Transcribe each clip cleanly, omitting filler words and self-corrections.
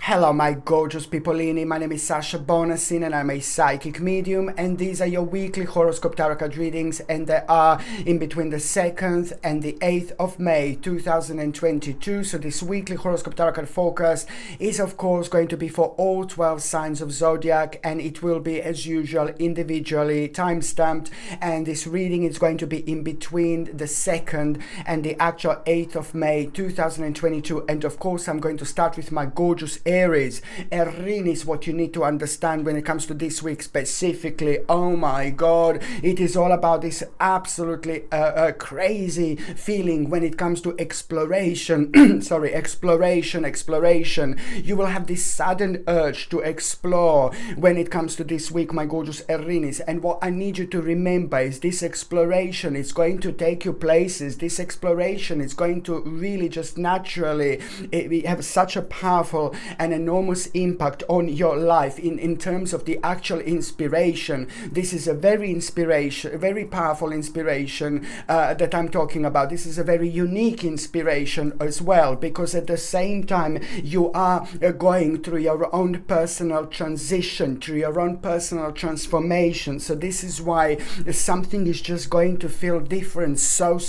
Hello my gorgeous peopleini, my name is Sasha Bonasin and I'm a psychic medium, and these are your weekly horoscope tarot card readings, and they are in between the 2nd and the 8th of May 2022. So this weekly horoscope tarot card focus is of course going to be for all 12 signs of zodiac, and it will be as usual individually time stamped, and this reading is going to be in between the 2nd and the actual 8th of May 2022. And of course I'm going to start with my gorgeous Aries. Aries is what you need to understand when it comes to this week specifically. Oh my god, it is all about this absolutely crazy feeling when it comes to exploration. exploration. You will have this sudden urge to explore when it comes to this week, my gorgeous Aries. And what I need you to remember is this exploration is going to take you places. This exploration is going to really just naturally have such a powerful an enormous impact on your life in terms of the actual inspiration. This is a very powerful inspiration that I'm talking about. This is a very unique inspiration as well, because at the same time you are going through your own personal transition, through your own personal transformation. So this is why something is just going to feel different so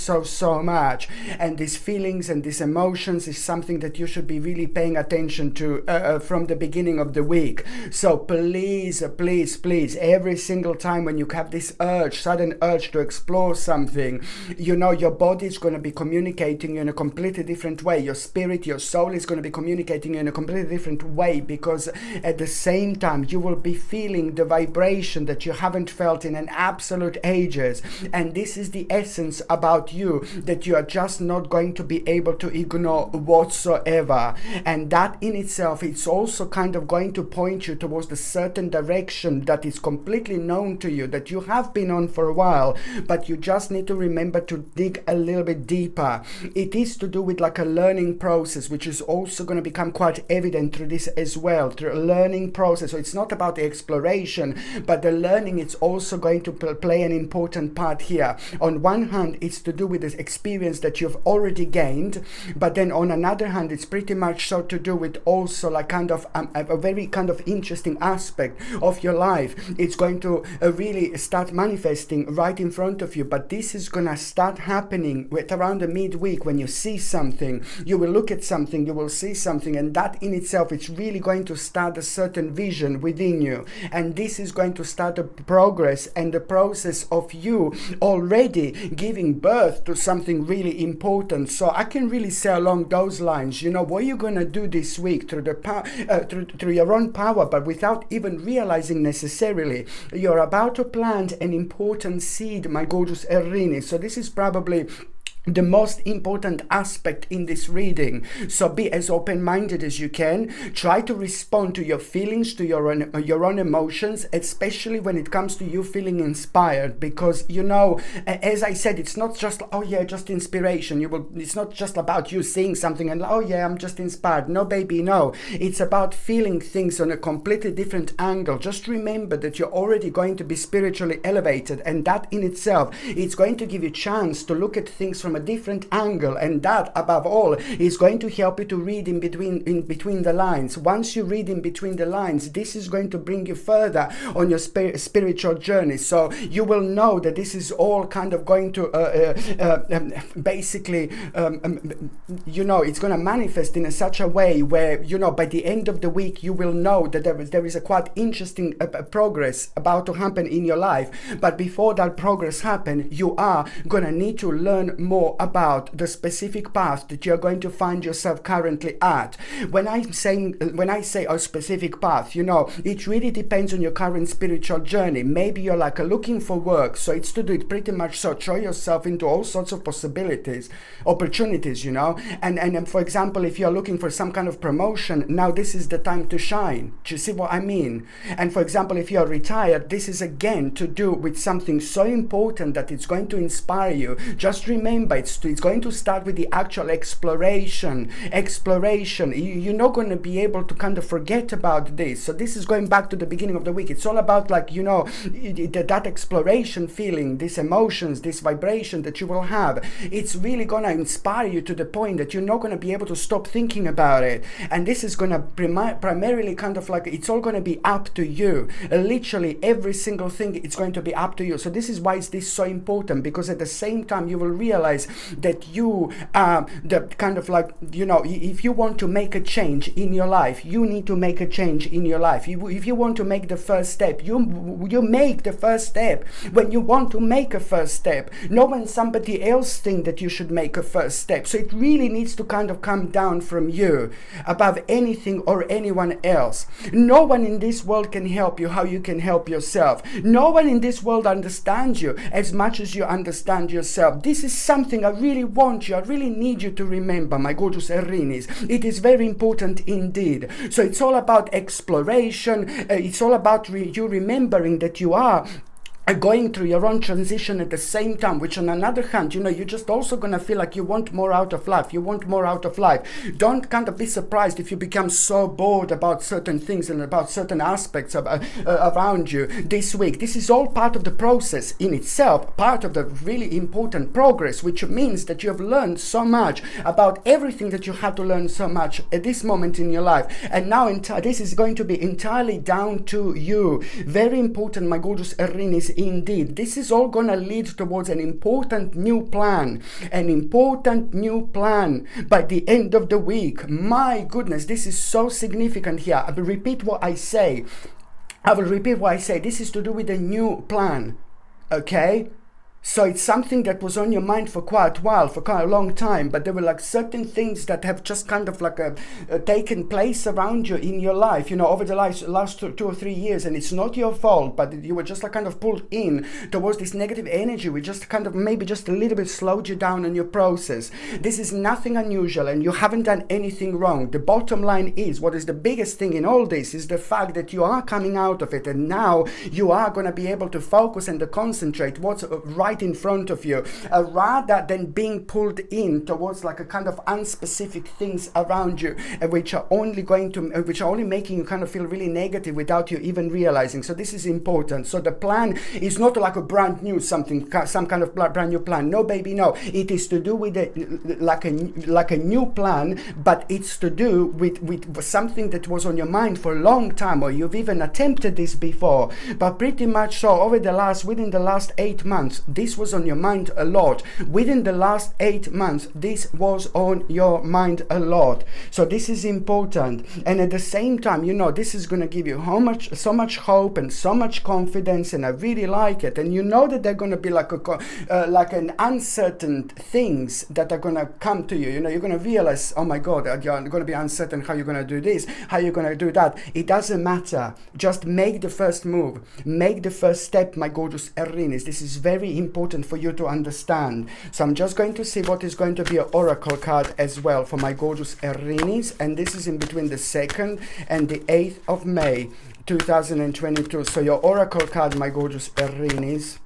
much, and these feelings and these emotions is something that you should be really paying attention to from the beginning of the week. So please, every single time when you have this sudden urge to explore something, you know your body is going to be communicating in a completely different way. Your spirit, your soul is going to be communicating in a completely different way, because at the same time you will be feeling the vibration that you haven't felt in an absolute ages. And this is the essence about you that you are just not going to be able to ignore whatsoever. And that in itself, it's also kind of going to point you towards a certain direction that is completely known to you, that you have been on for a while, but you just need to remember to dig a little bit deeper. It is to do with like a learning process, which is also going to become quite evident through this as well, through a learning process. So it's not about the exploration, but the learning is also going to play an important part here. On one hand, it's to do with this experience that you've already gained, but then on another hand, it's pretty much so to do with also like kind of a very kind of interesting aspect of your life. It's going to really start manifesting right in front of you, but this is gonna start happening with around the midweek. When you see something, you will look at something, you will see something, and that in itself, it's really going to start a certain vision within you, and this is going to start the progress and the process of you already giving birth to something really important. So I can really say along those lines, you know, what you're gonna do this week through the through your own power, but without even realizing necessarily, you're about to plant an important seed, my gorgeous Aries. So this is probably the most important aspect in this reading. So be as open-minded as you can. Try to respond to your feelings, to your own emotions, especially when it comes to you feeling inspired, because you know, as I said, it's not just just inspiration. It's not just about you seeing something and I'm just inspired. No baby, no. It's about feeling things on a completely different angle. Just remember that you're already going to be spiritually elevated, and that in itself, it's going to give you a chance to look at things from a different angle, and that above all is going to help you to read in between the lines. Once you read in between the lines, this is going to bring you further on your spiritual journey. So you will know that this is all kind of going to basically it's going to manifest in such a way where, you know, by the end of the week you will know that there is a quite interesting progress about to happen in your life. But before that progress happen, you are going to need to learn more about the specific path that you're going to find yourself currently at. When I say a specific path, you know, it really depends on your current spiritual journey. Maybe you're like looking for work, so it's to do it pretty much so throw yourself into all sorts of opportunities, you know, and for example, if you're looking for some kind of promotion, now this is the time to shine. Do you see what I mean? And for example, if you're retired, this is again to do with something so important that it's going to inspire you. Just remember, remember, it's going to start with the actual exploration. You're not going to be able to kind of forget about this. So this is going back to the beginning of the week. It's all about, like, you know, that exploration feeling, these emotions, this vibration that you will have. It's really going to inspire you to the point that you're not going to be able to stop thinking about it. And this is going to primarily kind of like, it's all going to be up to you. Literally every single thing, it's going to be up to you. So this is why is this so important, because at the same time you will realize that you the kind of like, you know, if you want to make a change in your life, you need to make a change in your life. If you want to make the first step, you make the first step when you want to make a first step, not when somebody else thinks that you should make a first step. So it really needs to kind of come down from you above anything or anyone else. No one in this world can help you how you can help yourself. No one in this world understands you as much as you understand yourself. This is something I really want you, I really need you to remember, my gorgeous Aries. It is very important indeed. So it's all about exploration. It's all about you remembering that you are going through your own transition at the same time, which on another hand, you know, you're just also going to feel like you want more out of life. You want more out of life. Don't kind of be surprised if you become so bored about certain things and about certain aspects of, around you this week. This is all part of the process in itself, part of the really important progress, which means that you have learned so much about everything that you had to learn so much at this moment in your life. And now this is going to be entirely down to you. Very important, my gorgeous Aries. Indeed, this is all going to lead towards an important new plan by the end of the week. My goodness, this is so significant here. I will repeat what I say. This is to do with a new plan. Okay? So it's something that was on your mind for quite a while, for quite a long time, but there were like certain things that have just kind of like taken place around you in your life, you know, over the last 2 or 3 years, and it's not your fault, but you were just like kind of pulled in towards this negative energy, which just kind of maybe just a little bit slowed you down on your process. This is nothing unusual, and you haven't done anything wrong. The bottom line is, what is the biggest thing in all this is the fact that you are coming out of it, and now you are going to be able to focus and to concentrate what's right in front of you, rather than being pulled in towards like a kind of unspecific things around you, which are only making you kind of feel really negative without you even realizing. So this is important. So the plan is not like a brand new some kind of brand new plan. No, baby, no. It is to do with like a new plan, but it's to do with something that was on your mind for a long time, or you've even attempted this before. But pretty much so within the last 8 months, this was on your mind a lot. Within the last 8 months, this was on your mind a lot. So this is important. And at the same time, you know, this is going to give you so much hope and so much confidence, and I really like it. And you know that they're going to be like an uncertain things that are going to come to you. You know, you're going to realize, oh my God, you're going to be uncertain how you're going to do this, how you're going to do that. It doesn't matter. Just make the first move. Make the first step, my gorgeous Aries. This is very important for you to understand. So I'm just going to see what is going to be an oracle card as well for my gorgeous Aries, and this is in between the 2nd and the 8th of May 2022. So your oracle card, my gorgeous Aries.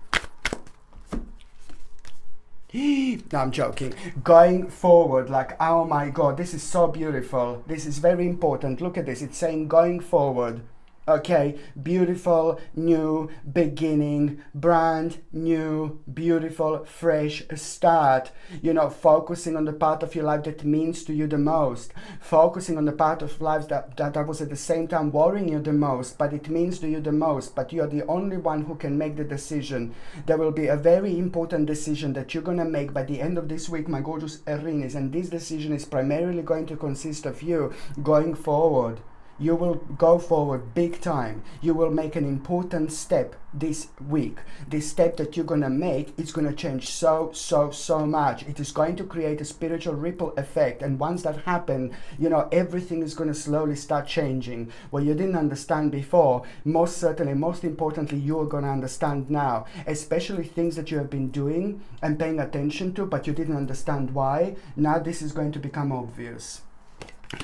No, I'm joking. Going forward, like, oh my God, this is so beautiful. This is very important. Look at this. It's saying going forward. Okay, beautiful new beginning, brand new, beautiful, fresh start. You know, focusing on the part of your life that means to you the most. Focusing on the part of life that was at the same time worrying you the most, but it means to you the most. But you're the only one who can make the decision. There will be a very important decision that you're going to make by the end of this week, my gorgeous Aries. And this decision is primarily going to consist of you going forward. You will go forward big time. You will make an important step this week. This step that you're going to make, it's going to change so much. It is going to create a spiritual ripple effect. And once that happens, you know, everything is going to slowly start changing. What you didn't understand before, most certainly, most importantly, you are going to understand now. Especially things that you have been doing and paying attention to, but you didn't understand why. Now this is going to become obvious.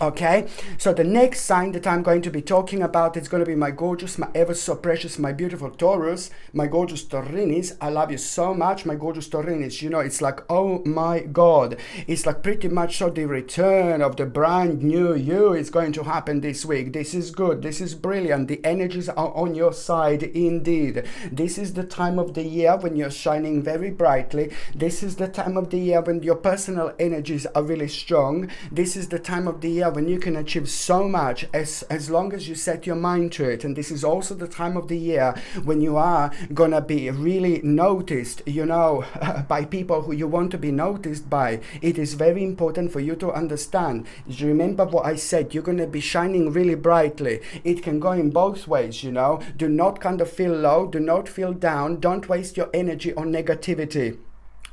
Okay, so the next sign that I'm going to be talking about is going to be my gorgeous, my ever so precious, my beautiful Taurus, my gorgeous Taurinis. I love you so much, my gorgeous Taurinis. You know, it's like, oh my God, it's like pretty much so the return of the brand new you is going to happen this week. This is good, this is brilliant. The energies are on your side indeed. This is the time of the year when you're shining very brightly. This is the time of the year when your personal energies are really strong. This is the time of the year when you can achieve so much as long as you set your mind to it. And this is also the time of the year when you are gonna be really noticed, you know, by people who you want to be noticed by. It is very important for you to understand. Remember what I said, you're gonna be shining really brightly. It can go in both ways, you know. Do not kind of feel low, do not feel down, don't waste your energy on negativity.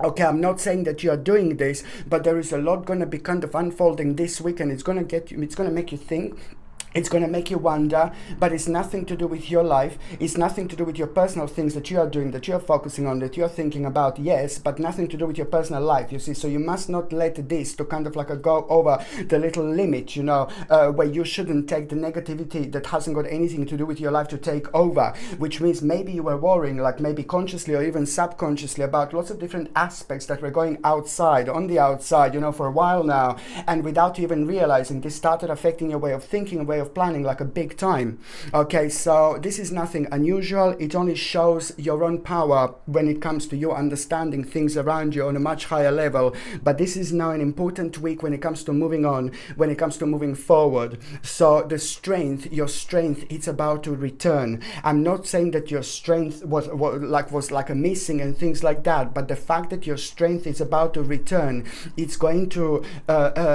Okay, I'm not saying that you are doing this, but there is a lot going to be kind of unfolding this week, and it's going to get you, it's going to make you think. It's going to make you wonder, but it's nothing to do with your life. It's nothing to do with your personal things that you are doing, that you are focusing on, that you are thinking about, yes, but nothing to do with your personal life, you see. So you must not let this to kind of like go over the little limit, you know, where you shouldn't take the negativity that hasn't got anything to do with your life to take over, which means maybe you were worrying, like maybe consciously or even subconsciously, about lots of different aspects that were going outside, on the outside, you know, for a while now, and without even realizing, this started affecting your way of thinking, a way of planning, like a big time. Okay, so this is nothing unusual. It only shows your own power when it comes to you understanding things around you on a much higher level. But this is now an important week when it comes to moving on, when it comes to moving forward. So the strength, your strength, it's about to return. I'm not saying that your strength was like a missing and things like that, but the fact that your strength is about to return, it's going to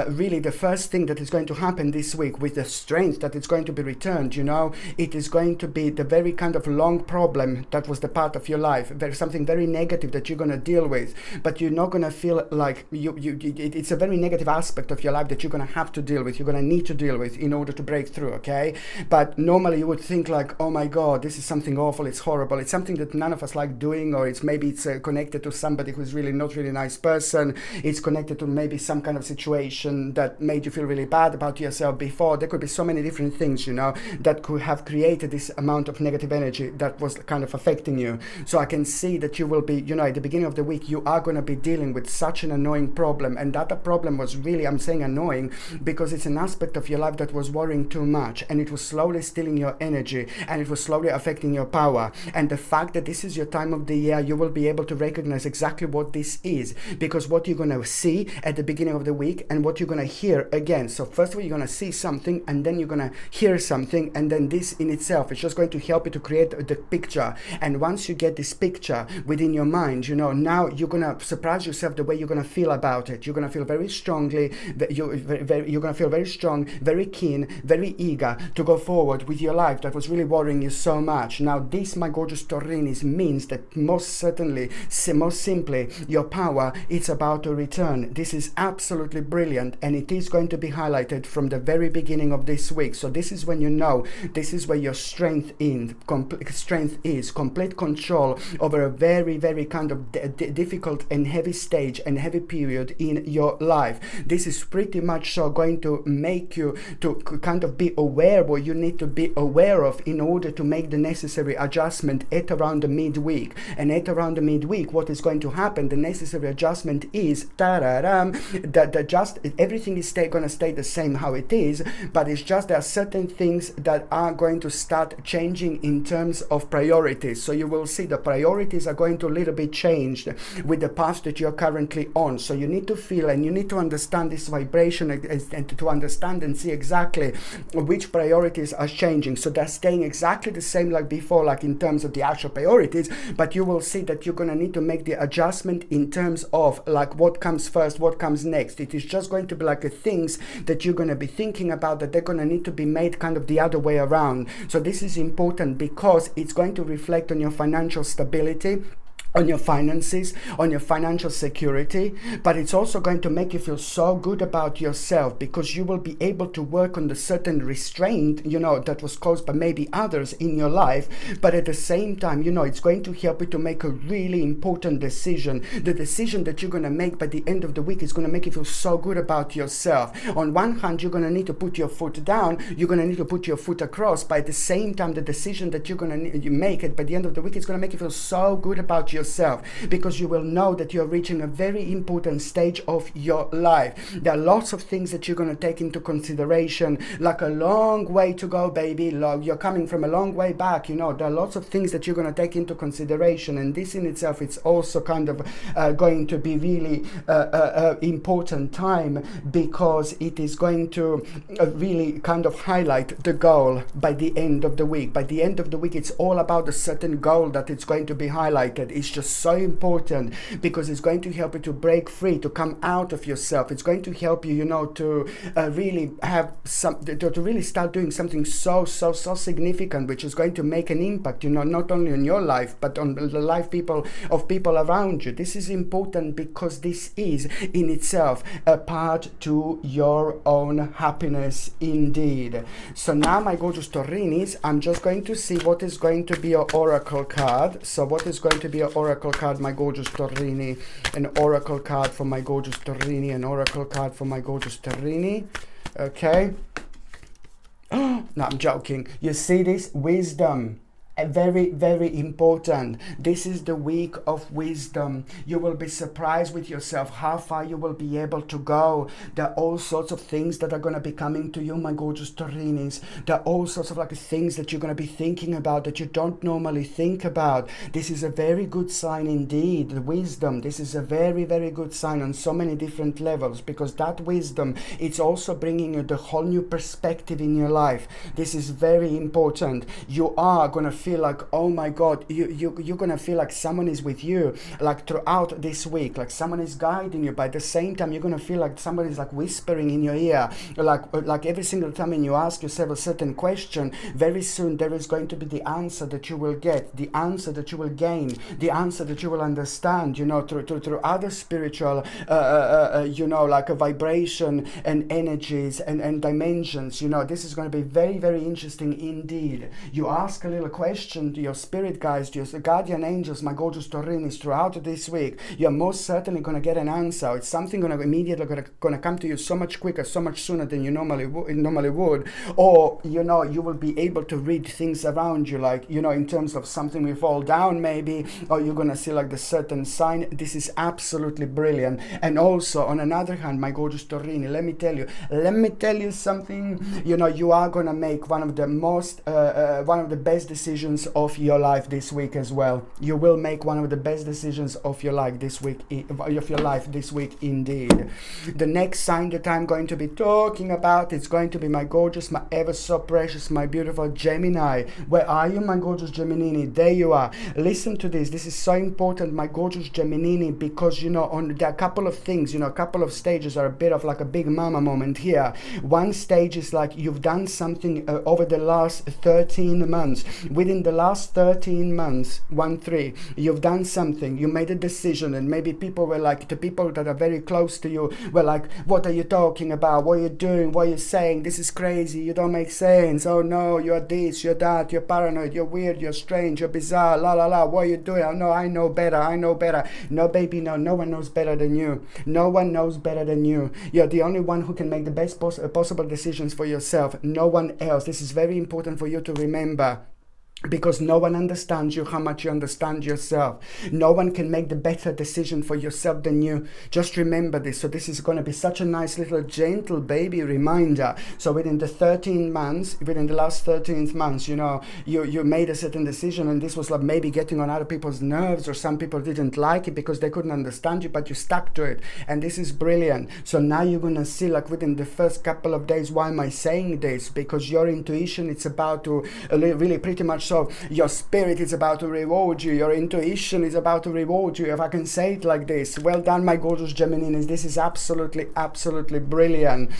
really, the first thing that is going to happen this week with the strength that it's going to be returned, you know, it is going to be the very kind of long problem that was the part of your life. There's something very negative that you're going to deal with, but you're not going to feel like it's a very negative aspect of your life that you're going to have to deal with, you're going to need to deal with in order to break through. Okay, but normally you would think like, oh my God, this is something awful, it's horrible, it's something that none of us like doing, or it's maybe it's connected to somebody who's really not really nice person, it's connected to maybe some kind of situation that made you feel really bad about yourself before. There could be so many different things, you know, that could have created this amount of negative energy that was kind of affecting you. So I can see that you will be, you know, at the beginning of the week, you are going to be dealing with such an annoying problem. And that problem was really, I'm saying annoying, because it's an aspect of your life that was worrying too much, and it was slowly stealing your energy, and it was slowly affecting your power. And the fact that this is your time of the year, you will be able to recognize exactly what this is, because what you're going to see at the beginning of the week and what you're going to hear again. So first of all, you're going to see something, and then you're going to hear something, and then this in itself is just going to help you to create the picture. And once you get this picture within your mind, you know, now you're going to surprise yourself the way you're going to feel about it. You're going to feel very strongly, you're going to feel very strong, very keen, very eager to go forward with your life that was really worrying you so much. Now this, my gorgeous Taurinis, means that most certainly, most simply, your power, it's about to return. This is absolutely brilliant, and it is going to be highlighted from the very beginning of this week. So this is when you know, this is where your strength is complete control over a very, very kind of difficult and heavy stage and heavy period in your life. This is pretty much so going to make you to kind of be aware what you need to be aware of in order to make the necessary adjustment at around the midweek. And at around the midweek, what is going to happen, the necessary adjustment is that just everything is going to stay the same how it is, but it's just there are certain things that are going to start changing in terms of priorities. So you will see the priorities are going to a little bit changed with the path that you're currently on. So you need to feel and you need to understand this vibration and to understand and see exactly which priorities are changing. So they're staying exactly the same like before, like in terms of the actual priorities, but you will see that you're going to need to make the adjustment in terms of like what comes first, what comes next. It is just going to be like the things that you're going to be thinking about that they're going to need to be made kind of the other way around. So this is important because it's going to reflect on your financial stability. on your finances, on your financial security, but it's also going to make you feel so good about yourself, because you will be able to work on the certain restraint, that was caused by maybe others in your life. But at the same time, it's going to help you to make a really important decision. The decision that you're going to make by the end of the week is going to make you feel so good about yourself. On one hand, you're going to need to put your foot down, you're going to need to put your foot across, but at the same time, the decision that you're going to make it by the end of the week is going to make you feel so good about yourself, because you will know that you're reaching a very important stage of your life. There are lots of things that you're going to take into consideration, like a long way to go, baby. You're coming from a long way back. There are lots of things that you're going to take into consideration, and this in itself, it's also kind of going to be really important time, because it is going to really kind of highlight the goal by the end of the week. By the end of the week, it's all about a certain goal that it's going to be highlighted. It's just so important, because it's going to help you to break free, to come out of yourself. It's going to help you, to really have to really start doing something so significant, which is going to make an impact, not only on your life, but on the life of people around you. This is important, because this is in itself a part to your own happiness indeed. So now, my gorgeous Taurinis, I'm just going to see what is going to be your oracle card. So what is going to be your oracle card, my gorgeous Taurini? An oracle card for my gorgeous Taurini. An oracle card for my gorgeous Taurini. Okay. No, I'm joking. You see this? Wisdom. Very, very important. This is the week of wisdom. You will be surprised with yourself how far you will be able to go. There are all sorts of things that are going to be coming to you, my gorgeous Taurinis. There are all sorts of things that you're going to be thinking about that you don't normally think about. This is a very good sign indeed. The wisdom. This is a very, very good sign on so many different levels, because that wisdom, it's also bringing you the whole new perspective in your life. This is very important. You are going to feel like, oh my God, you're gonna feel like someone is with you, like throughout this week, like someone is guiding you. But at the same time, you're gonna feel like somebody's like whispering in your ear, like every single time when you ask yourself a certain question, very soon there is going to be the answer that you will get, the answer that you will gain, the answer that you will understand, through other spiritual like a vibration and energies and dimensions. This is going to be very, very interesting indeed. You ask a little question to your spirit guides, to your guardian angels, my gorgeous Taurinis, throughout this week, you're most certainly going to get an answer. It's something immediately going to come to you so much quicker, so much sooner than you normally would. Or, you will be able to read things around you, like, in terms of something will fall down maybe, or you're going to see like the certain sign. This is absolutely brilliant. And also, on another hand, my gorgeous Taurini, let me tell you something. You are going to make one of the best decisions of your life this week as well. You will make one of the best decisions of your life this week, indeed. The next sign that I'm going to be talking about, it's going to be my gorgeous, my ever so precious, my beautiful Gemini. Where are you, my gorgeous Geminini? There you are. Listen to this. This is so important, my gorgeous Geminini, because there are a couple of things, a couple of stages are a bit of like a big mama moment here. One stage is like you've done something over the last 13 months. Within the last 13 months, 1-3, you've done something, you made a decision, and maybe people were like, the people that are very close to you were like, what are you talking about? What are you doing? What are you saying? This is crazy. You don't make sense. Oh no, you're this, you're that, you're paranoid, you're weird, you're strange, you're bizarre, la la la. What are you doing? Oh no, I know better. No, baby, no one knows better than you. No one knows better than you. You're the only one who can make the best possible decisions for yourself. No one else. This is very important for you to remember. Because no one understands you how much you understand yourself. No one can make the better decision for yourself than you. Just remember this. So this is going to be such a nice little gentle baby reminder. So within the last 13 months, you made a certain decision, and this was like maybe getting on other people's nerves, or some people didn't like it because they couldn't understand you, but you stuck to it. And this is brilliant. So now you're going to see, like within the first couple of days, why am I saying this? Because your intuition, it's about to really pretty much so your spirit is about to reward you, your intuition is about to reward you, if I can say it like this. Well done, my gorgeous Geminis. This is absolutely brilliant,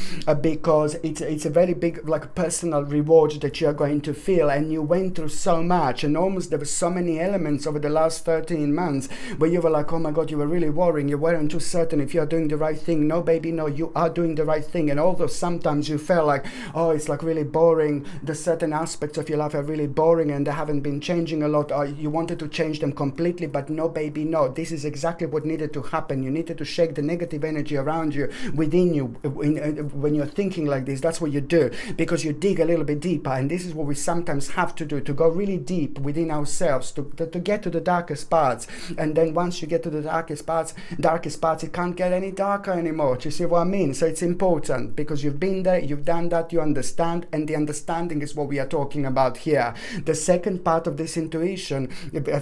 because it's a very big like personal reward that you're going to feel. And you went through so much, and almost there were so many elements over the last 13 months where you were like, oh my god, you were really worrying, you weren't too certain if you're doing the right thing. No baby, no, you are doing the right thing. And although sometimes you felt like, oh, it's like really boring, the certain aspects of your life are really boring and they haven't been changing a lot, or you wanted to change them completely, but no baby, no, this is exactly what needed to happen. You needed to shake the negative energy around you, within you. When you're thinking like this, that's what you do, because you dig a little bit deeper. And this is what we sometimes have to do, to go really deep within ourselves, to get to the darkest parts. And then once you get to the darkest parts, it can't get any darker anymore. Do you see what I mean? So it's important, because you've been there, you've done that, you understand, and the understanding is what we are talking about here. The second part of this intuition,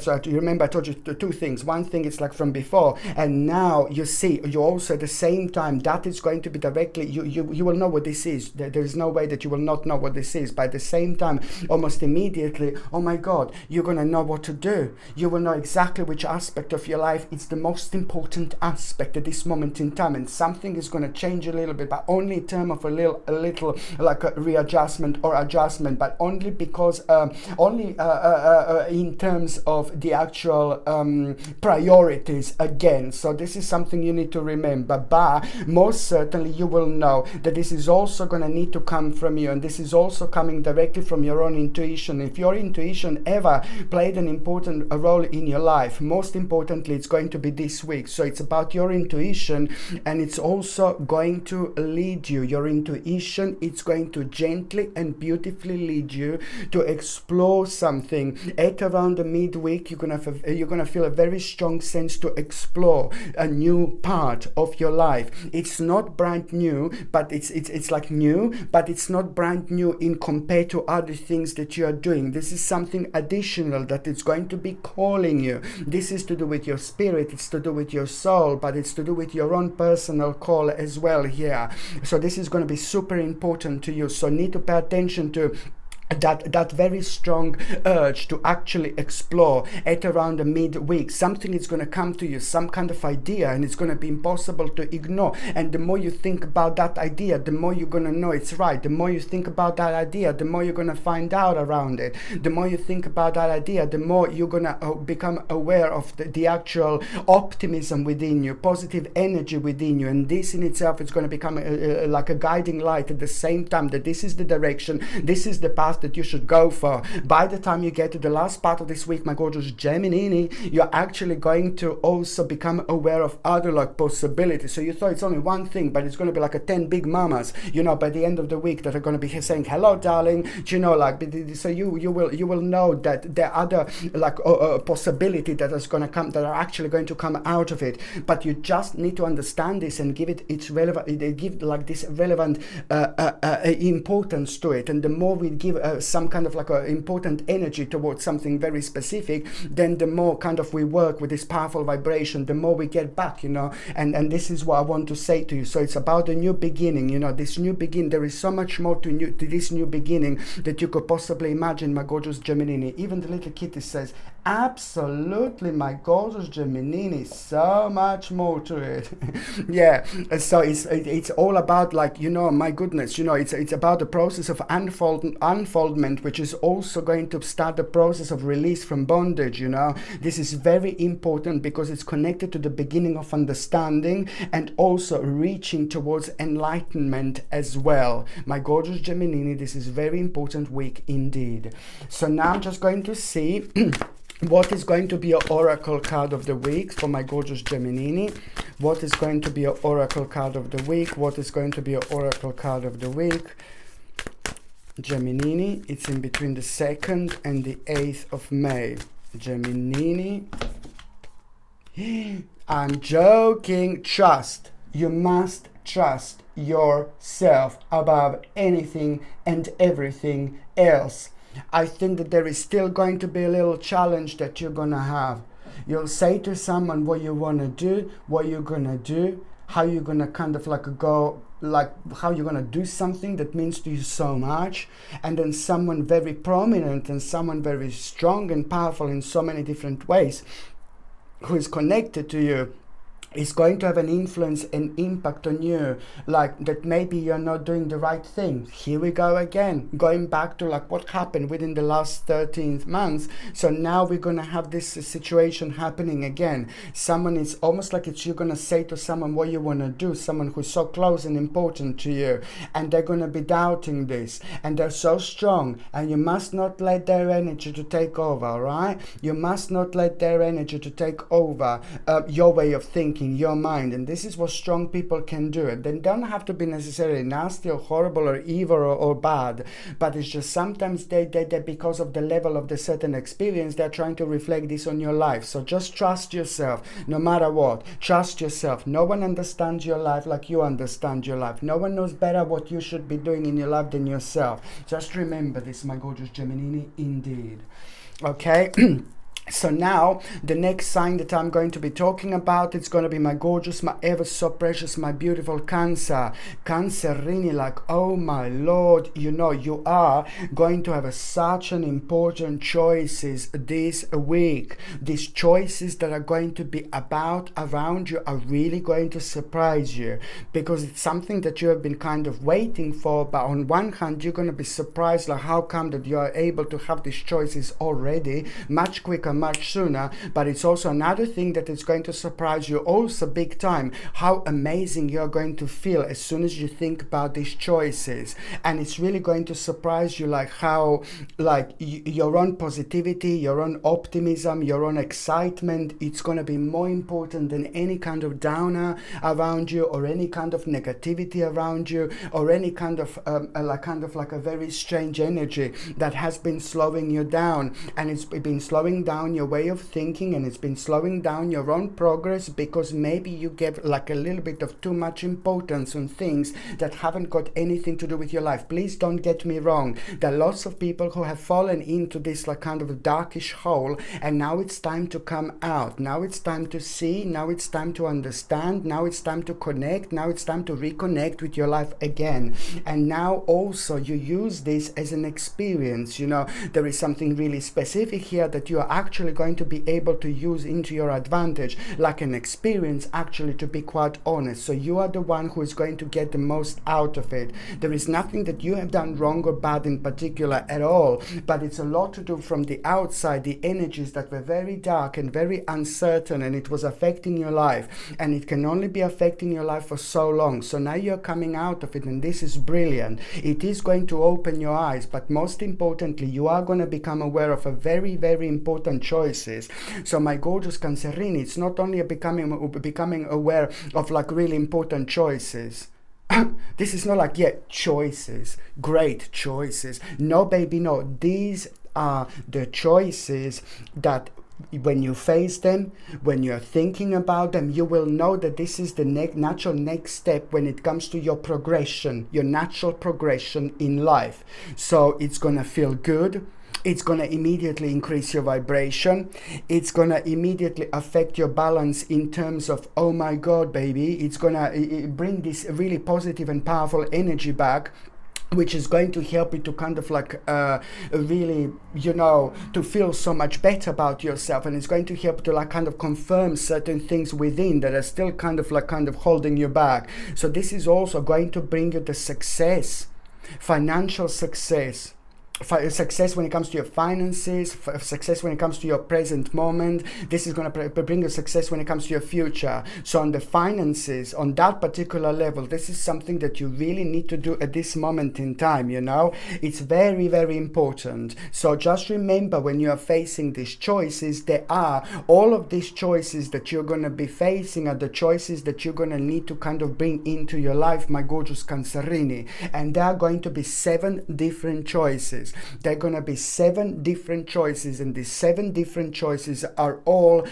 so you remember I told you two things. One thing is like from before, and now you see, you also at the same time, that is going to be directly, you will know what this is. There is no way that you will not know what this is. But at the same time, almost immediately, oh my god, you're going to know what to do. You will know exactly which aspect of your life it's the most important aspect at this moment in time, and something is going to change a little bit, but only in terms of a little like a readjustment or adjustment, but only because in terms of the actual priorities again. So this is something you need to remember. But most certainly you will know that this is also going to need to come from you, and this is also coming directly from your own intuition. If your intuition ever played an important role in your life, most importantly it's going to be this week. So it's about your intuition, and it's also going to lead you. Your intuition, it's going to gently and beautifully lead you to explore something. At around the midweek, you're gonna feel a very strong sense to explore a new part of your life. It's not brand new, but it's like new, but it's not brand new in compared to other things that you are doing. This is something additional that is going to be calling you. This is to do with your spirit, it's to do with your soul, but it's to do with your own personal call as well here. So this is going to be super important to you. So need to pay attention to that very strong urge to actually explore at around the midweek. Something is going to come to you, some kind of idea, and it's going to be impossible to ignore. And the more you think about that idea, the more you're going to know it's right. The more you think about that idea, the more you're going to find out around it. The more you think about that idea, the more you're going to become aware of the actual optimism within you, positive energy within you. And this in itself is going to become like a guiding light at the same time, that this is the direction, this is the path that you should go for. By the time you get to the last part of this week, my gorgeous Gemini, you're actually going to also become aware of other like possibilities. So you thought it's only one thing, but it's going to be like a 10 big mamas, you know, by the end of the week, that are going to be saying hello darling, you know, like, so you will know that there are other like possibility that is going to come, that are actually going to come out of it. But you just need to understand this and give it its relevant, give like this relevant importance to it. And the more we give some kind of like a important energy towards something very specific, then the more kind of we work with this powerful vibration, the more we get back, you know. And this is what I want to say to you. So it's about a new beginning, you know, this new beginning. There is so much more to this new beginning that you could possibly imagine, my gorgeous Gemini. Even the little kitty says, absolutely, my gorgeous Gemini, so much more to it. Yeah, so it's all about, like, you know, my goodness, you know, it's about the process of unfoldment, which is also going to start the process of release from bondage, you know. This is very important because it's connected to the beginning of understanding and also reaching towards enlightenment as well. My gorgeous Gemini, this is very important week indeed. So now I'm just going to see what is going to be your oracle card of the week for my gorgeous Gemini. What is going to be your oracle card of the week? What is going to be your oracle card of the week? Gemini, it's in between the 2nd and the 8th of May. Gemini. I'm joking. Trust. You must trust yourself above anything and everything else. I think that there is still going to be a little challenge that you're going to have. You'll say to someone what you want to do, what you're going to do, how you're going to kind of like go like how you're gonna do something that means to you so much, and then someone very prominent and someone very strong and powerful in so many different ways who is connected to you is going to have an influence and impact on you, like that maybe you're not doing the right thing. Here we go again, going back to like what happened within the last 13 months. So now we're gonna have this situation happening again. Someone is almost like it's you're gonna say to someone what you wanna do, someone who's so close and important to you, and they're gonna be doubting this, and they're so strong, and you must not let their energy to take over, all right? You must not let their energy to take over your way of thinking, your mind. And this is what strong people can do. And they don't have to be necessarily nasty or horrible or evil or bad, but it's just sometimes they because of the level of the certain experience, they're trying to reflect this on your life. So just trust yourself no matter what. Trust yourself. No one understands your life like you understand your life. No one knows better what you should be doing in your life than yourself. Just remember this, my gorgeous Gemini, indeed. Okay. So now the next sign that I'm going to be talking about, it's going to be my gorgeous, my ever so precious, my beautiful Cancer. Cancerini, like, oh my Lord, you know, you are going to have such an important choices this week. These choices that are going to be around you are really going to surprise you, because it's something that you have been kind of waiting for. But on one hand, you're going to be surprised, like how come that you are able to have these choices already much quicker, much sooner. But it's also another thing that is going to surprise you also big time, how amazing you're going to feel as soon as you think about these choices. And it's really going to surprise you, like how like your own positivity, your own optimism, your own excitement, it's going to be more important than any kind of downer around you, or any kind of negativity around you, or any kind of like a very strange energy that has been slowing you down. And it's been slowing down your way of thinking, and it's been slowing down your own progress, because maybe you gave like a little bit of too much importance on things that haven't got anything to do with your life. Please don't get me wrong, there are lots of people who have fallen into this like kind of a darkish hole, and now it's time to come out. Now it's time to see, now it's time to understand, now it's time to connect, now it's time to reconnect with your life again. And now also you use this as an experience, you know, there is something really specific here that you are actually going to be able to use into your advantage, like an experience, actually, to be quite honest. So you are the one who is going to get the most out of it. There is nothing that you have done wrong or bad in particular at all, but it's a lot to do from the outside, the energies that were very dark and very uncertain, and it was affecting your life, and it can only be affecting your life for so long. So now you're coming out of it, and this is brilliant. It is going to open your eyes, but most importantly, you are going to become aware of a very, very important choices. So my gorgeous Cancerini, it's not only becoming aware of like really important choices. This is not like, yeah, choices, great choices. No, baby, no. These are the choices that when you face them, when you're thinking about them, you will know that this is the natural next step when it comes to your progression, your natural progression in life. So it's gonna feel good. It's going to immediately increase your vibration. It's going to immediately affect your balance in terms of, oh my God, baby. It's going to bring this really positive and powerful energy back, which is going to help you to kind of like really, you know, to feel so much better about yourself. And it's going to help to like kind of confirm certain things within that are still kind of holding you back. So this is also going to bring you the success, financial success, success when it comes to your finances, success when it comes to your present moment. This is going to bring you success when it comes to your future. So on the finances, on that particular level, this is something that you really need to do at this moment in time, you know. It's very, very important. So just remember, when you are facing these choices, there are all of these choices that you're going to be facing are the choices that you're going to need to kind of bring into your life, my gorgeous Cancerini. And there are going to be 7 different choices. There are going to be 7 different choices, and these 7 different choices are all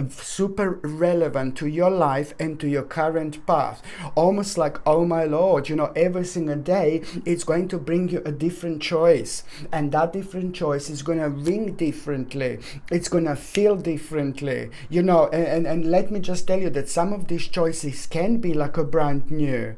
super relevant to your life and to your current path. Almost like, oh my Lord, you know, every single day it's going to bring you a different choice, and that different choice is going to ring differently. It's going to feel differently, you know. And let me just tell you that some of these choices can be like a brand new.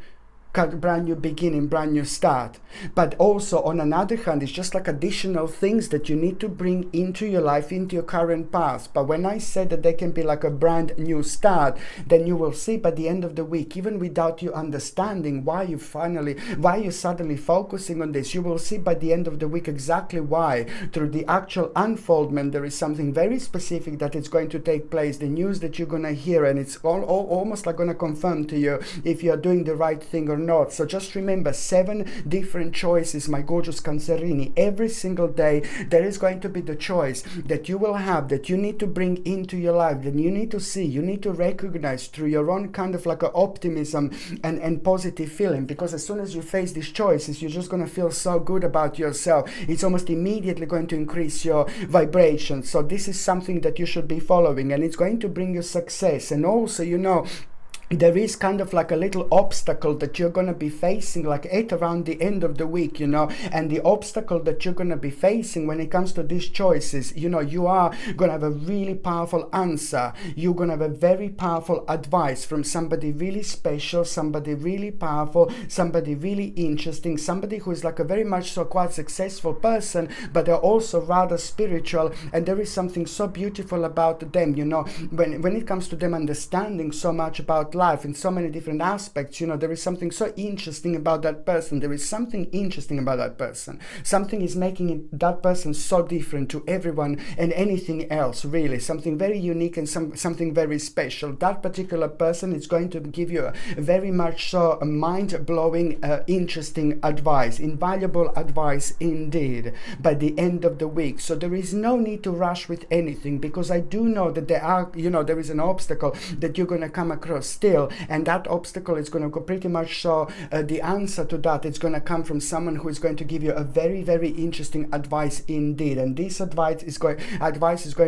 brand new beginning, brand new start. But also on another hand, it's just like additional things that you need to bring into your life, into your current path. But when I said that they can be like a brand new start, then you will see by the end of the week, even without you understanding why you're suddenly focusing on this, you will see by the end of the week exactly why. Through the actual unfoldment, there is something very specific that is going to take place, the news that you're going to hear, and it's almost like going to confirm to you if you are doing the right thing or not. So just remember, 7 different choices, my gorgeous Cancerini. Every single day there is going to be the choice that you will have, that you need to bring into your life, that you need to see, you need to recognize through your own kind of like a optimism and positive feeling. Because as soon as you face these choices, you're just going to feel so good about yourself. It's almost immediately going to increase your vibration. So this is something that you should be following, and it's going to bring you success. And also, you know, there is kind of like a little obstacle that you're going to be facing like at around the end of the week, you know, and the obstacle that you're going to be facing when it comes to these choices, you know, you are going to have a really powerful answer. You're going to have a very powerful advice from somebody really special, somebody really powerful, somebody really interesting, somebody who is like a very much so quite successful person, but they're also rather spiritual, and there is something so beautiful about them, you know, when it comes to them understanding so much about life in so many different aspects, you know, there is something so interesting about that person. There is something interesting about that person. Something is making that person so different to everyone and anything else, really. Something very unique and something very special. That particular person is going to give you a very much so mind-blowing, interesting advice, invaluable advice indeed by the end of the week. So there is no need to rush with anything, because I do know that there is an obstacle that you're going to come across still, and that obstacle is going to go pretty much so the answer to that, it's going to come from someone who is going to give you a very, very interesting advice indeed. And this advice is going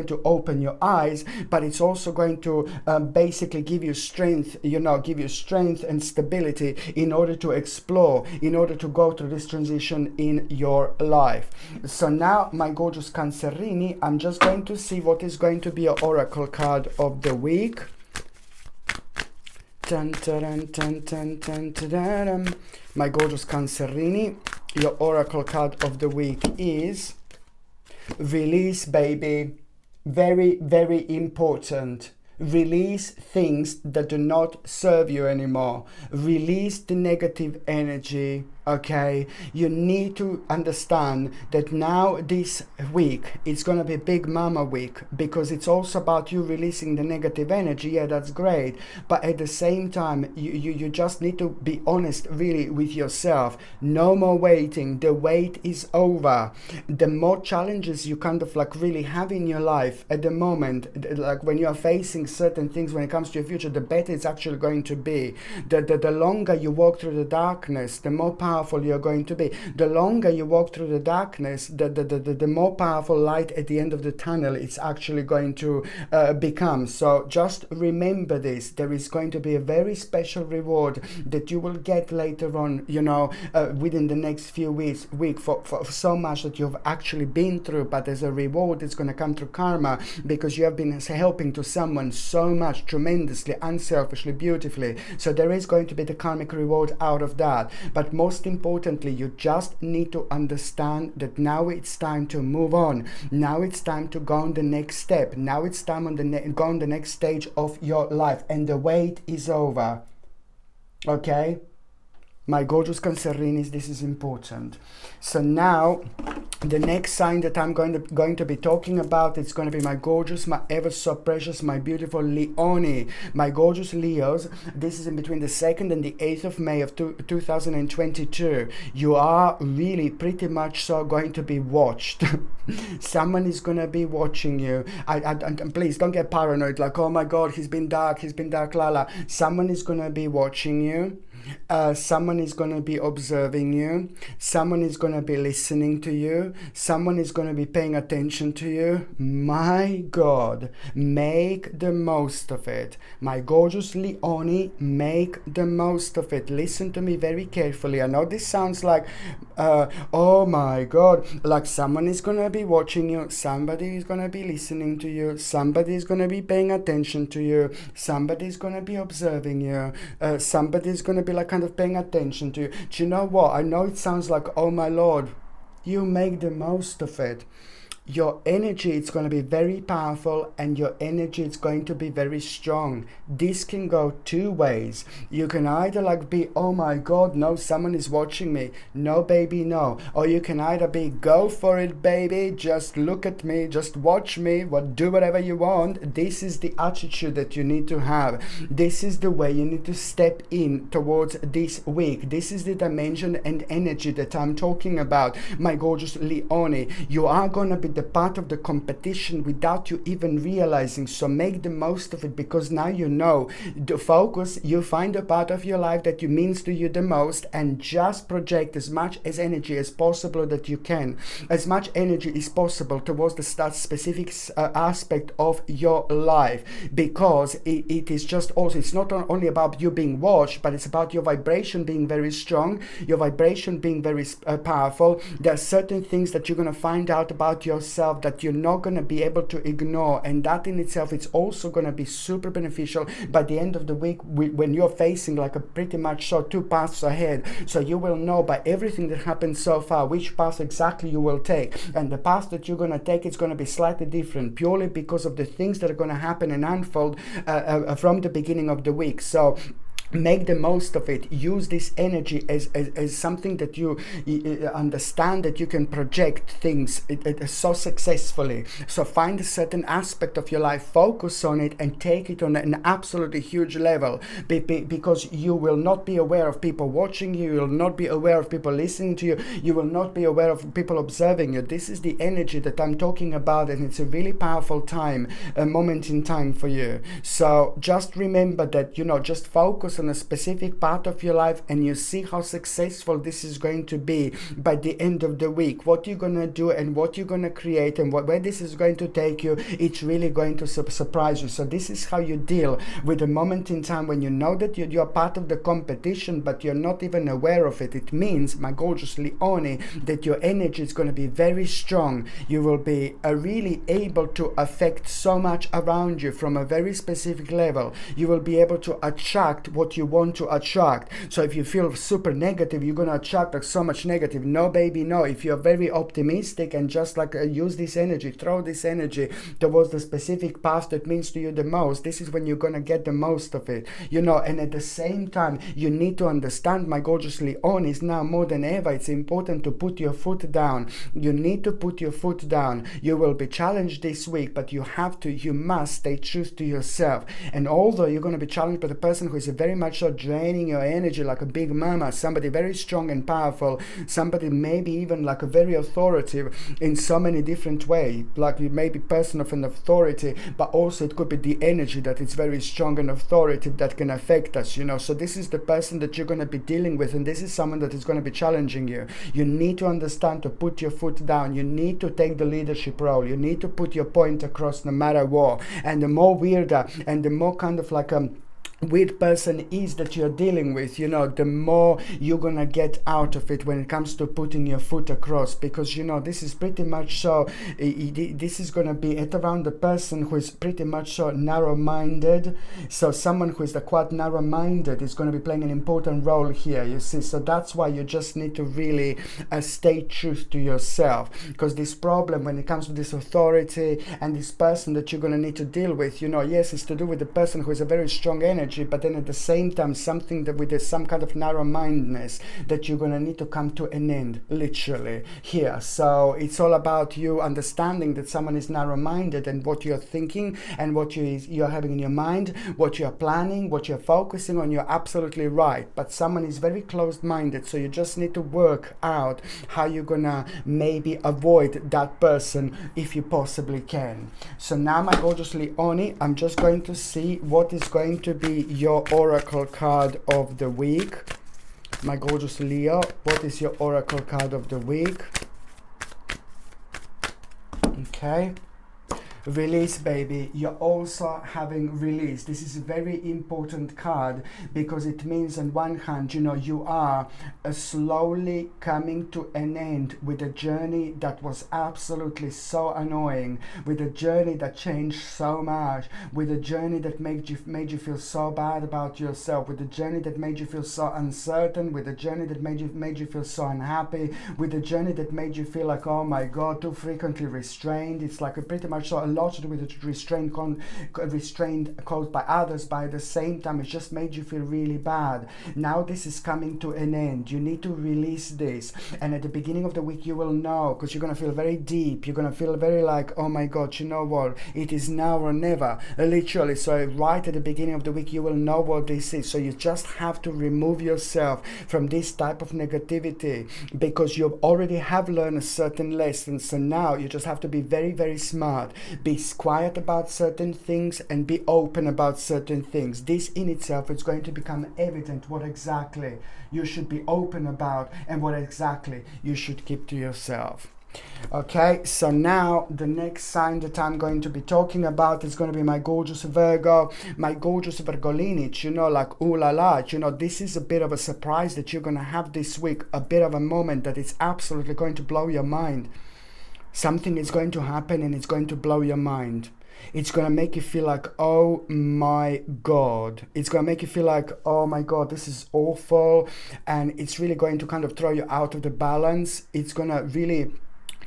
to open your eyes, but it's also going to basically give you strength, you know, give you strength and stability in order to explore, in order to go through this transition in your life. So now, my gorgeous Cancerini, I'm just going to see what is going to be your oracle card of the week. My gorgeous Cancerini, your oracle card of the week is release, baby. Very, very important. Release things that do not serve you anymore. Release the negative energy. Okay, you need to understand that now this week it's going to be big mama week, because it's also about you releasing the negative energy. Yeah, that's great, but at the same time you just need to be honest really with yourself. No more waiting. The wait is over. The more challenges you kind of like really have in your life at the moment, like when you are facing certain things when it comes to your future, the better it's actually going to be. The longer you walk through the darkness, the more powerful you're going to be. The longer you walk through the darkness, the more powerful light at the end of the tunnel it's actually going to become. So just remember this. There is going to be a very special reward that you will get later on, you know, within the next few weeks for so much that you've actually been through. But as a reward, it's going to come through karma, because you have been helping to someone so much, tremendously, unselfishly, beautifully. So there is going to be the karmic reward out of that. But most importantly, you just need to understand that now it's time to move on. Now it's time to go on the next step. Now it's time go on the next stage of your life, and the wait is over. Okay? My gorgeous Cancerinis, this is important. So now, the next sign that I'm going to be talking about, it's going to be my gorgeous, my ever so precious, my beautiful Leone. My gorgeous Leos, this is in between the 2nd and the 8th of May of 2022. You are really pretty much so going to be watched. Someone is going to be watching you. And please don't get paranoid, like, oh my God, he's been dark, Lala. Someone is going to be watching you. Someone is going to be observing you. Someone is going to be listening to you. Someone is going to be paying attention to you. My God, make the most of it. My gorgeous Leone, make the most of it. Listen to me very carefully. I know this sounds like, oh my God, like someone is going to be watching you. Somebody is going to be listening to you. Somebody is going to be paying attention to you. Somebody is going to be observing you. Somebody is going to be be like kind of paying attention to you. Do you know what? I know it sounds like, oh my Lord, you make the most of it. Your energy is going to be very powerful, and your energy is going to be very strong. This can go two ways. You can either like be, oh my God, no, someone is watching me. No, baby, no. Or you can either be, go for it, baby. Just look at me. Just watch me. Do whatever you want. This is the attitude that you need to have. This is the way you need to step in towards this week. This is the dimension and energy that I'm talking about, my gorgeous Leone. You are going to be the part of the competition without you even realizing, so make the most of it, because now you know the focus. You find a part of your life that means to you the most, and just project as much as energy as possible that you can, as much energy as possible towards the specific aspect of your life, because it is just also, it's not only about you being watched, but it's about your vibration being very strong, your vibration being very powerful. There are certain things that you're going to find out about yourself that you're not going to be able to ignore, and that in itself is also going to be super beneficial by the end of the week, when you're facing like a pretty much so 2 paths ahead. So you will know by everything that happened so far which path exactly you will take, and the path that you're going to take is going to be slightly different, purely because of the things that are going to happen and unfold from the beginning of the week. So make the most of it. Use this energy as something that you understand that you can project things so successfully. So find a certain aspect of your life, focus on it, and take it on an absolutely huge level, because you will not be aware of people watching you, you will not be aware of people listening to you, you will not be aware of people observing you. This is the energy that I'm talking about, and it's a really powerful time, a moment in time for you. So just remember that, just focus on a specific part of your life, and you see how successful this is going to be by the end of the week. What you're going to do and what you're going to create and where this is going to take you, it's really going to surprise you. So this is how you deal with a moment in time when you know that you're part of the competition, but you're not even aware of it. It means, my gorgeous Leone, that your energy is going to be very strong. You will be really able to affect so much around you from a very specific level. You will be able to attract what you want to attract. So if you feel super negative, you're going to attract like so much negative. No, baby, no. If you're very optimistic and just like use this energy, throw this energy towards the specific path that means to you the most, this is when you're going to get the most of it, and at the same time, you need to understand, my gorgeous Leone, is now more than ever, it's important to put your foot down. You need to put your foot down. You will be challenged this week, but you must stay true to yourself. And although you're going to be challenged by the person who is very much so draining your energy like a big mama, somebody very strong and powerful, somebody maybe even like a very authoritative in so many different ways, like you may be person of an authority, but also it could be the energy that is very strong and authoritative that can affect us, so this is the person that you're going to be dealing with, and this is someone that is going to be challenging you. You need to understand to put your foot down. You need to take the leadership role. You need to put your point across no matter what. And the more weirder and the more kind of like weird person is that you're dealing with, the more you're gonna get out of it when it comes to putting your foot across, because this is pretty much so, this is gonna be at around the person who is pretty much so narrow-minded. So someone who is quite narrow-minded is going to be playing an important role here, you see. So that's why you just need to really stay true to yourself, because this problem when it comes to this authority and this person that you're going to need to deal with, yes, it's to do with the person who is a very strong energy, but then at the same time something that with some kind of narrow-mindedness that you're going to need to come to an end, literally here. So it's all about you understanding that someone is narrow-minded, and what you're thinking and what you're having in your mind, what you're planning, what you're focusing on, you're absolutely right. But someone is very closed-minded, so you just need to work out how you're gonna maybe avoid that person if you possibly can. So now, my gorgeous Leone, I'm just going to see what is going to be your oracle card of the week. My gorgeous Leo, what is your oracle card of the week? Okay. Release, baby. You're also having release. This is a very important card because it means on one hand, you know, you are slowly coming to an end with a journey that was absolutely so annoying, with a journey that changed so much, with a journey that made you feel so bad about yourself, with a journey that made you feel so uncertain, with a journey that made you feel so unhappy, with a journey that made you feel like, oh my God, too frequently restrained. It's like a pretty much so a lot to do with the restraint caused by others, but at the same time it just made you feel really bad. Now this is coming to an end. You need to release this, and at the beginning of the week you will know, because you're going to feel very deep. You're going to feel very like, oh my God, you know what, it is now or never, literally. So right at the beginning of the week you will know what this is. So you just have to remove yourself from this type of negativity, because you already have learned a certain lesson. So now you just have to be very, very smart. Be quiet about certain things and be open about certain things. This in itself is going to become evident what exactly you should be open about and what exactly you should keep to yourself. Okay, so now the next sign that I'm going to be talking about is going to be my gorgeous Virgo, my gorgeous Virgolinic, you know, like ooh la la, you know, this is a bit of a surprise that you're going to have this week, a bit of a moment that is absolutely going to blow your mind. Something is going to happen and it's going to blow your mind. It's going to make you feel like, oh my God. It's going to make you feel like, oh my God, this is awful. And it's really going to kind of throw you out of the balance. It's going to really...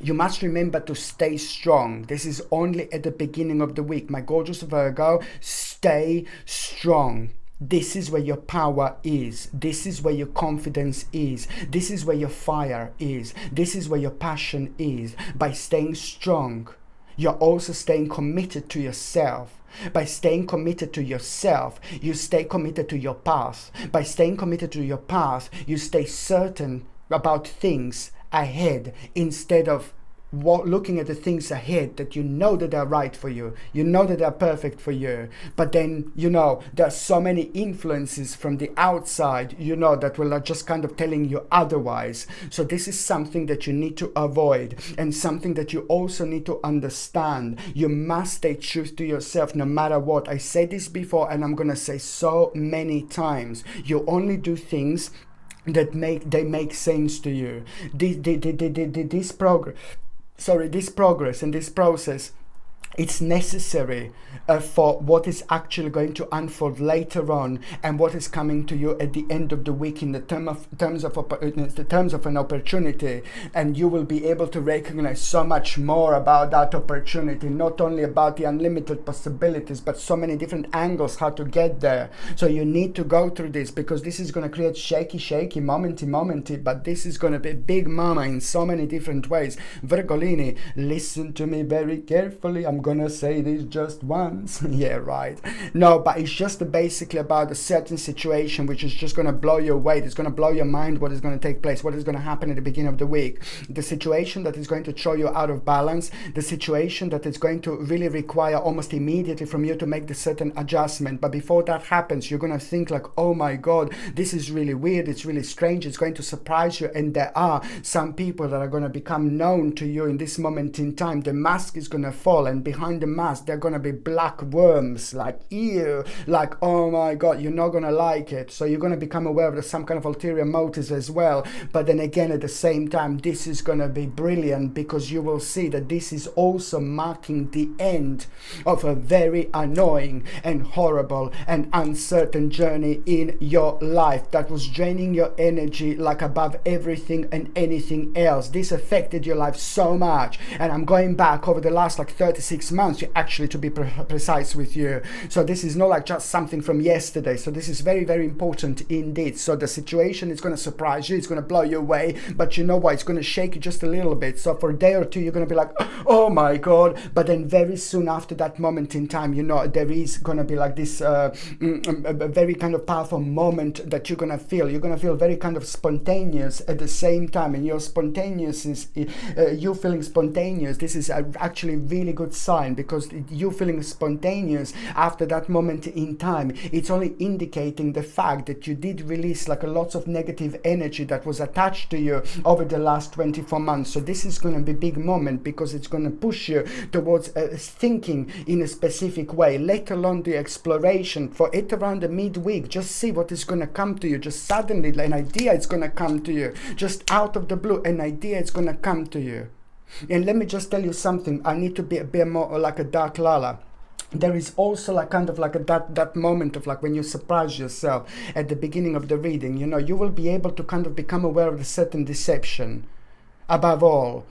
You must remember to stay strong. This is only at the beginning of the week. My gorgeous Virgo, stay strong. This is where your power is. This is where your confidence is. This is where your fire is. This is where your passion is. By staying strong, you're also staying committed to yourself. By staying committed to yourself, you stay committed to your path. By staying committed to your path, you stay certain about things ahead, instead of looking at the things ahead that you know that are right for you, you know that are perfect for you, but then, you know, there are so many influences from the outside, you know, that will just kind of telling you otherwise. So this is something that you need to avoid, and something that you also need to understand. You must stay true to yourself no matter what. I said this before and I'm gonna say so many times. You only do things that make sense to you. This progress and this process, it's necessary for what is actually going to unfold later on, and what is coming to you at the end of the week in the terms of an opportunity. And you will be able to recognize so much more about that opportunity, not only about the unlimited possibilities, but so many different angles how to get there. So you need to go through this, because this is going to create shaky, momenty, but this is going to be big mama in so many different ways. Virgolini, listen to me very carefully. I'm gonna say this just once. Yeah, right. No, but it's just basically about a certain situation which is just gonna blow your weight. It's gonna blow your mind what is gonna take place, what is gonna happen at the beginning of the week. The situation that is going to throw you out of balance, the situation that is going to really require almost immediately from you to make the certain adjustment. But before that happens, you're gonna think like, oh my God, this is really weird, it's really strange, it's going to surprise you. And there are some people that are gonna become known to you in this moment in time. The mask is gonna fall, and behind the mask they're gonna be black worms, like ew, like oh my God, you're not gonna like it. So you're gonna become aware of some kind of ulterior motives as well. But then again, at the same time, this is gonna be brilliant, because you will see that this is also marking the end of a very annoying and horrible and uncertain journey in your life that was draining your energy like above everything and anything else. This affected your life so much, and I'm going back over the last like 36 months actually, to be precise with you. So this is not like just something from yesterday. So this is very, very important indeed. So the situation is going to surprise you, it's going to blow you away, but you know what, it's going to shake you just a little bit. So for a day or two you're going to be like, oh my God, but then very soon after that moment in time, you know, there is going to be like this a very kind of powerful moment that you're going to feel. You're going to feel very kind of spontaneous at the same time, and your spontaneous is you feeling spontaneous. This is actually really good sign sign, because you feeling spontaneous after that moment in time, it's only indicating the fact that you did release like a lot of negative energy that was attached to you over the last 24 months. So this is going to be a big moment, because it's going to push you towards thinking in a specific way, let alone the exploration. For it around the midweek, just see what is going to come to you. Just suddenly an idea is going to come to you, just out of the blue, an idea is going to come to you. And let me just tell you something, I need to be a bit more like a dark Lala. There is also like kind of like that moment of like when you surprise yourself at the beginning of the reading, you know, you will be able to kind of become aware of a certain deception above all.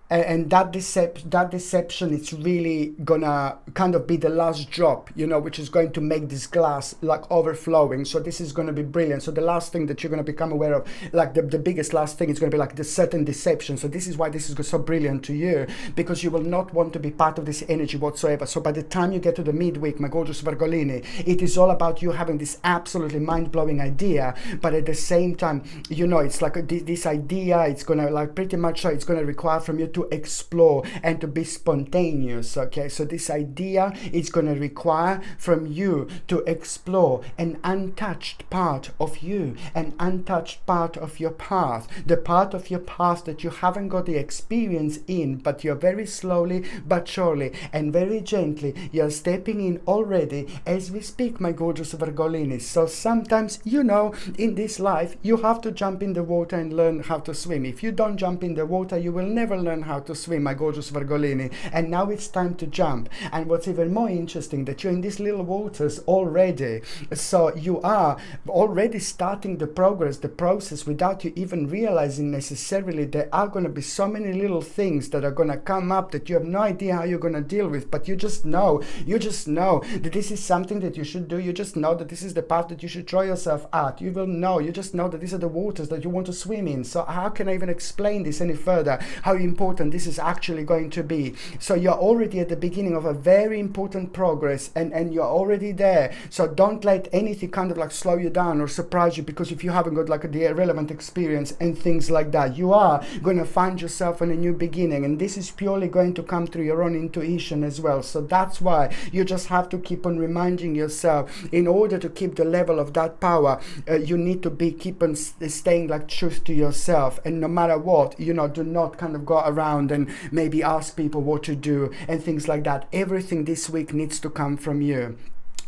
And that deception, it's really gonna kind of be the last drop, you know, which is going to make this glass like overflowing. So this is going to be brilliant. So the last thing that you're going to become aware of, like the biggest last thing, is going to be like the certain deception. So this is why this is so brilliant to you, because you will not want to be part of this energy whatsoever. So by the time you get to the midweek, my gorgeous Virgolini, it is all about you having this absolutely mind-blowing idea, but at the same time, you know, it's like this idea, it's going to like pretty much, it's going to require from you to explore and to be spontaneous. Okay, so this idea is going to require from you to explore an untouched part of you, an untouched part of your past, the part of your past that you haven't got the experience in, but you're very slowly but surely and very gently, you're stepping in already as we speak, my gorgeous Virgolinis. So sometimes, you know, in this life you have to jump in the water and learn how to swim. If you don't jump in the water, you will never learn how to swim, my gorgeous Virgolini. And now it's time to jump. And what's even more interesting, that you're in these little waters already, so you are already starting the progress, the process, without you even realizing necessarily there are going to be so many little things that are going to come up that you have no idea how you're going to deal with, but you just know that this is something that you should do. You just know that this is the path that you should throw yourself at. You will know, you just know that these are the waters that you want to swim in. So how can I even explain this any further, how important this is actually going to be? So you're already at the beginning of a very important progress, and you're already there. So don't let anything kind of like slow you down or surprise you, because if you haven't got like the relevant experience and things like that, you are going to find yourself in a new beginning, and this is purely going to come through your own intuition as well. So that's why you just have to keep on reminding yourself, in order to keep the level of that power, you need to be keep on staying like truth to yourself, and no matter what, you know, do not kind of go around and maybe ask people what to do and things like that. Everything this week needs to come from you.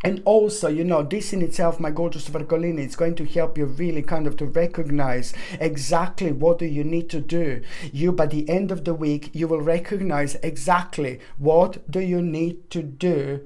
And also, you know, this in itself, my gorgeous Virgolini, it's going to help you really kind of to recognize exactly what do you need to do. You, by the end of the week, you will recognize exactly what do you need to do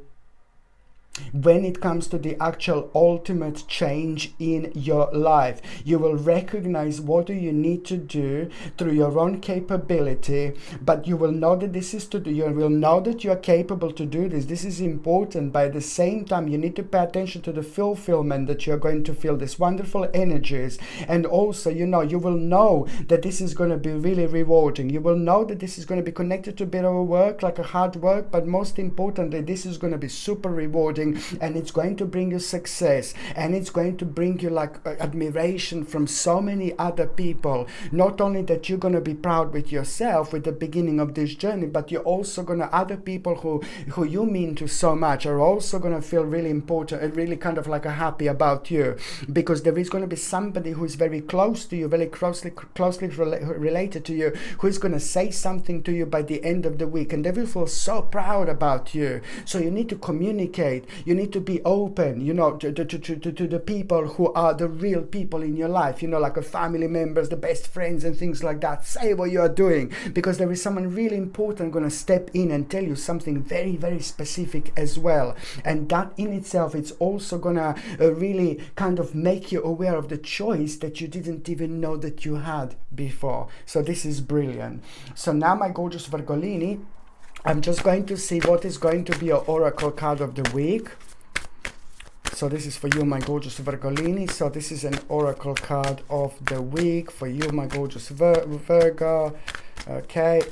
when it comes to the actual ultimate change in your life. You will recognize what do you need to do through your own capability, but you will know that this is to do. You will know that you are capable to do this. This is important, but at the same time you need to pay attention to the fulfillment that you're going to feel, these wonderful energies. And also, you know, you will know that this is going to be really rewarding. You will know that this is going to be connected to a bit of work, like a hard work, but most importantly, this is going to be super rewarding, and it's going to bring you success, and it's going to bring you like admiration from so many other people. Not only that you're going to be proud with yourself with the beginning of this journey, but you're also going to, other people who you mean to so much are also going to feel really important and really kind of like happy about you, because there is going to be somebody who is very close to you, very closely related to you, who is going to say something to you by the end of the week, and they will feel so proud about you. So you need to communicate. You need to be open, you know, to the people who are the real people in your life, you know, like family members, the best friends and things like that. Say what you are doing, because there is someone really important going to step in and tell you something very, very specific as well. And that in itself, it's also going to really kind of make you aware of the choice that you didn't even know that you had before. So this is brilliant. So now, my gorgeous Virgolini, I'm just going to see what is going to be your oracle card of the week. So this is for you, my gorgeous Virgolini. So this is an oracle card of the week for you, my gorgeous Virgo. Okay.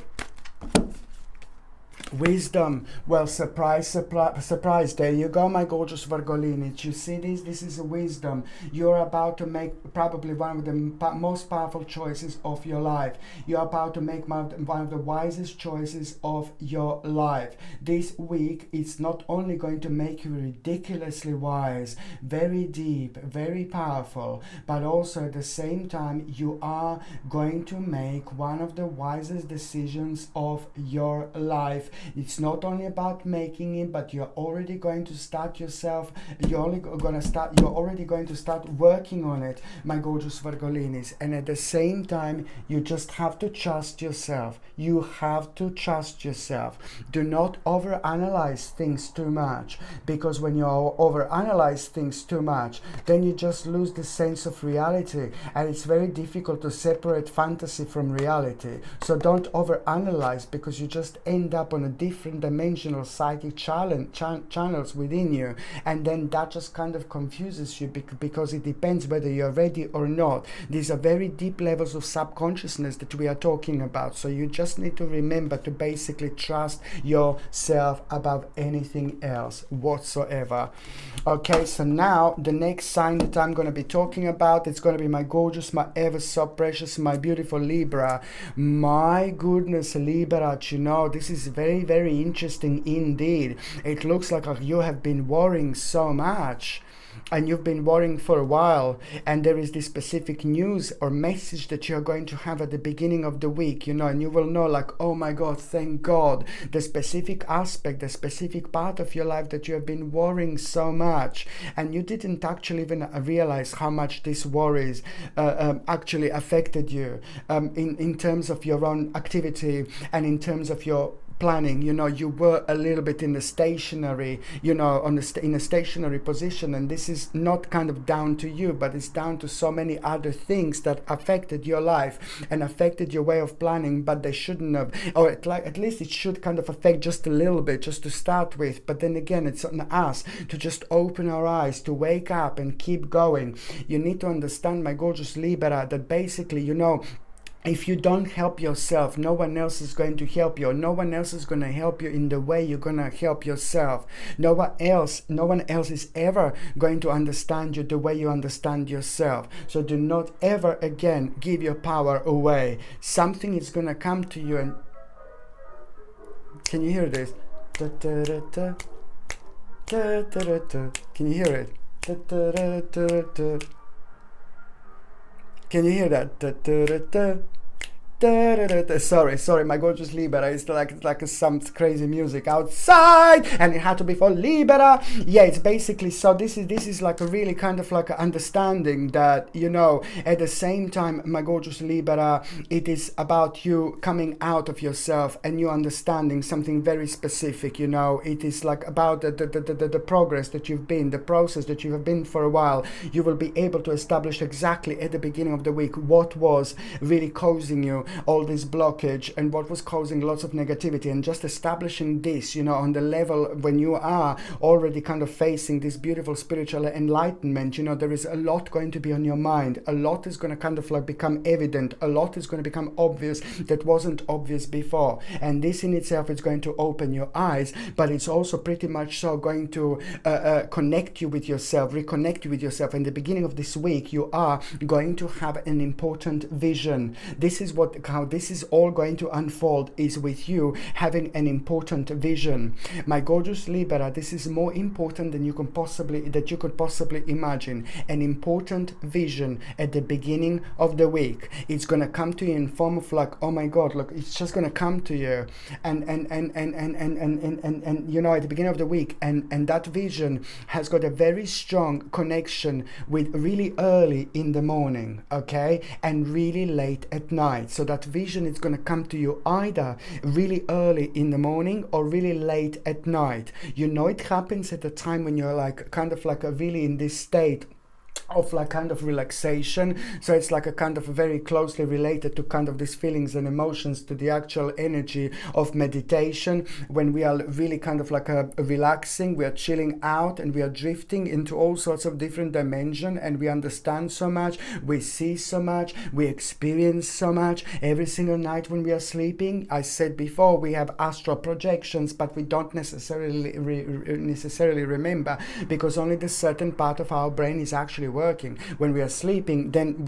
Wisdom. Well, surprise, surprise, surprise. There you go, my gorgeous Virgolini. You see this? This is a wisdom. You're about to make probably one of the most powerful choices of your life. You're about to make one of the wisest choices of your life. This week, it's not only going to make you ridiculously wise, very deep, very powerful, but also at the same time, you are going to make one of the wisest decisions of your life. It's not only about making it, but you're already going to start yourself. You're already going to start working on it, my gorgeous Virgolinis. And at the same time, you just have to trust yourself. You have to trust yourself. Do not overanalyze things too much, because when you overanalyze things too much, then you just lose the sense of reality, and it's very difficult to separate fantasy from reality. So don't overanalyze, because you just end up on a different dimensional psychic channels within you, and then that just kind of confuses you, because it depends whether you're ready or not. These are very deep levels of subconsciousness that we are talking about, so you just need to remember to basically trust yourself above anything else whatsoever. Okay, so now the next sign that I'm going to be talking about, it's going to be my gorgeous, my ever so precious, my beautiful Libra. My goodness, Libra, you know, this is very, very interesting indeed. It looks like you have been worrying so much, and you've been worrying for a while, and there is this specific news or message that you're going to have at the beginning of the week, you know, and you will know, like, oh my God, thank God, the specific aspect, the specific part of your life that you have been worrying so much, and you didn't actually even realize how much these worries actually affected you in terms of your own activity and in terms of your planning. You know, you were a little bit in the stationary, you know, in a stationary position, and this is not kind of down to you, but it's down to so many other things that affected your life and affected your way of planning, but they shouldn't have, or at least it should kind of affect just a little bit, just to start with. But then again, it's on us to just open our eyes, to wake up and keep going. You need to understand, my gorgeous Libra, that basically, you know, if you don't help yourself, no one else is going to help you. No one else is going to help you in the way you're going to help yourself. No one else is ever going to understand you the way you understand yourself. So do not ever again give your power away. Something is going to come to you, and can you hear this? Can you hear it? Can you hear that? Sorry, my gorgeous Libra. It's like some crazy music outside, and it had to be for Libra. Yeah, it's basically, so this is like a really kind of like an understanding that, you know, at the same time, my gorgeous Libra, it is about you coming out of yourself and you understanding something very specific. You know, it is like about the progress that you've been, the process that you have been for a while. You will be able to establish exactly at the beginning of the week what was really causing you all this blockage and what was causing lots of negativity, and just establishing this, you know, on the level when you are already kind of facing this beautiful spiritual enlightenment. You know, there is a lot going to be on your mind. A lot is going to kind of like become evident. A lot is going to become obvious that wasn't obvious before, and this in itself is going to open your eyes, but it's also pretty much so going to connect you with yourself, reconnect you with yourself. In the beginning of this week, you are going to have an important vision. This is how this is all going to unfold, is with you having an important vision. My gorgeous Libra, this is more important than you could possibly imagine. An important vision at the beginning of the week. It's gonna come to you in form of like, oh my God, look, it's just gonna come to you, and you know, at the beginning of the week, and that vision has got a very strong connection with really early in the morning, okay, and really late at night. So that vision is going to come to you either really early in the morning or really late at night. You know, it happens at a time when you're like kind of like really in this state of like kind of relaxation. So it's like a kind of very closely related to kind of these feelings and emotions, to the actual energy of meditation, when we are really kind of like relaxing, we are chilling out, and we are drifting into all sorts of different dimensions, and we understand so much, we see so much, we experience so much every single night when we are sleeping. I said before, we have astral projections, but we don't necessarily remember, because only the certain part of our brain is actually working. When we are sleeping, then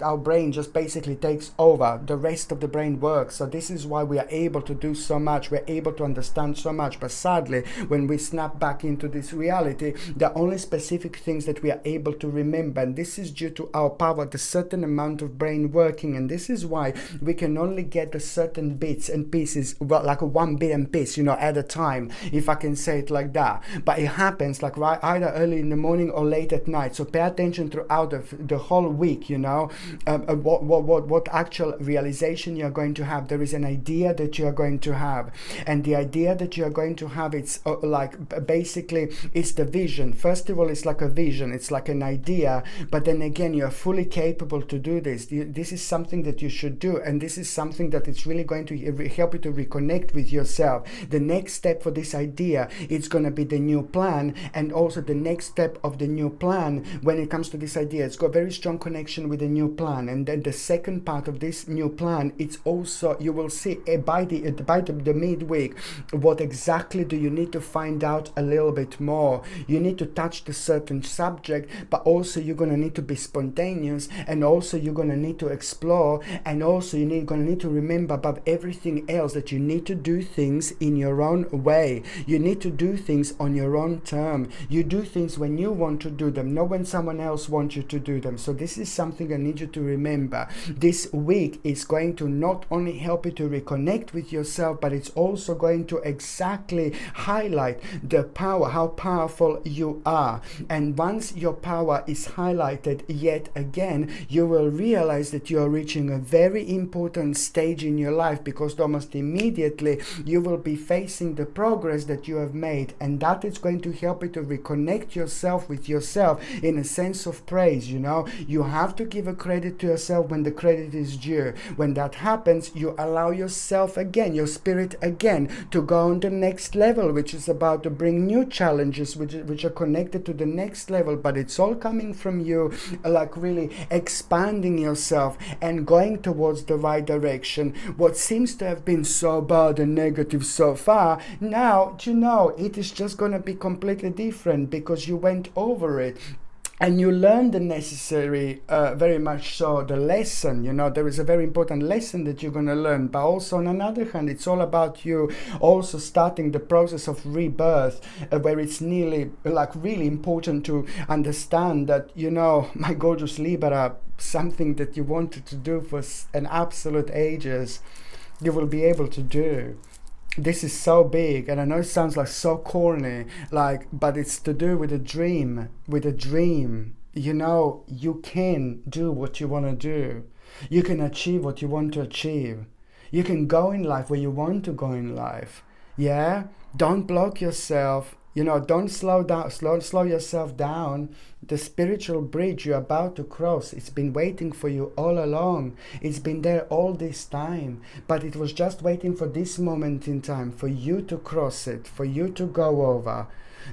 our brain just basically takes over, the rest of the brain works. So this is why we are able to do so much, we're able to understand so much. But sadly, when we snap back into this reality, there are only specific things that we are able to remember, and this is due to our power, the certain amount of brain working. And this is why we can only get the certain bits and pieces, well, like a one bit and piece, at a time, if I can say it like that. But it happens like right either early in the morning or late at night. So pay attention throughout the whole week, what actual realization you're going to have. There is an idea that you are going to have, and the idea that you are going to have, it's basically it's the vision. First of all, it's like a vision, it's like an idea, but then again, you are fully capable to do this. This is something that you should do, and this is something that is really going to help you to reconnect with yourself. The next step for this idea, it's going to be the new plan, and also the next step of the new plan, when it comes to this idea, it's got a very strong connection with the new plan. And then the second part of this new plan, it's also, you will see by the midweek, what exactly do you need to find out a little bit more. You need to touch the certain subject, but also you're going to need to be spontaneous, and also you're going to need to explore, and also you're going to need to remember above everything else that you need to do things in your own way. You need to do things on your own term. You do things when you want to do them, not when someone else wants you to do them. So this is something I need you to remember. This week is going to not only help you to reconnect with yourself, but it's also going to exactly highlight the power, how powerful you are. And once your power is highlighted yet again, you will realize that you are reaching a very important stage in your life, because almost immediately you will be facing the progress that you have made, and that is going to help you to reconnect yourself with yourself in a sense of praise. You have to give a credit to yourself when the credit is due. When that happens, you allow yourself again, your spirit again, to go on the next level, which is about to bring new challenges which are connected to the next level. But it's all coming from you, like really expanding yourself and going towards the right direction. What seems to have been so bad and negative so far, now it is just going to be completely different, because you went over it. And you learn the necessary, very much so, the lesson. There is a very important lesson that you're going to learn. But also, on another hand, it's all about you also starting the process of rebirth, where it's nearly, like, really important to understand that, my gorgeous Libra, something that you wanted to do for an absolute ages, you will be able to do. This is so big, and I know it sounds like so corny, but it's to do with a dream. You can do what you want to do. You can achieve what you want to achieve. You can go in life where you want to go in life. Yeah? Don't block yourself. Don't slow yourself down. The spiritual bridge you're about to cross, it's been waiting for you all along. It's been there all this time, but it was just waiting for this moment in time, for you to cross it, for you to go over.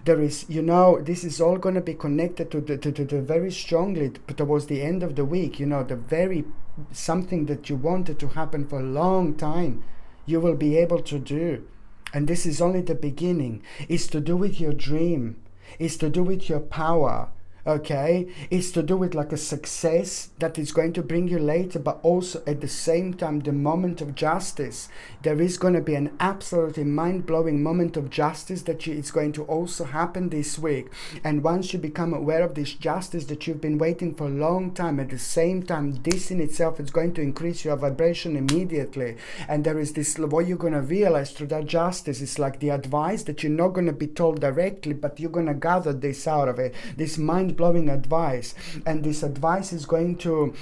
There is, this is all going to be connected to the very strongly towards the end of the week, the very something that you wanted to happen for a long time, you will be able to do. And this is only the beginning. It's to do with your dream. It's to do with your power. Okay, it's to do with like a success that is going to bring you later, but also at the same time the moment of justice. There is going to be an absolutely mind-blowing moment of justice that is going to also happen this week. And once you become aware of this justice that you've been waiting for a long time, at the same time this in itself is going to increase your vibration immediately. And there is this, what you're going to realize through that justice is like the advice that you're not going to be told directly, but you're going to gather this out of it, this mind-blowing advice. And this advice is going to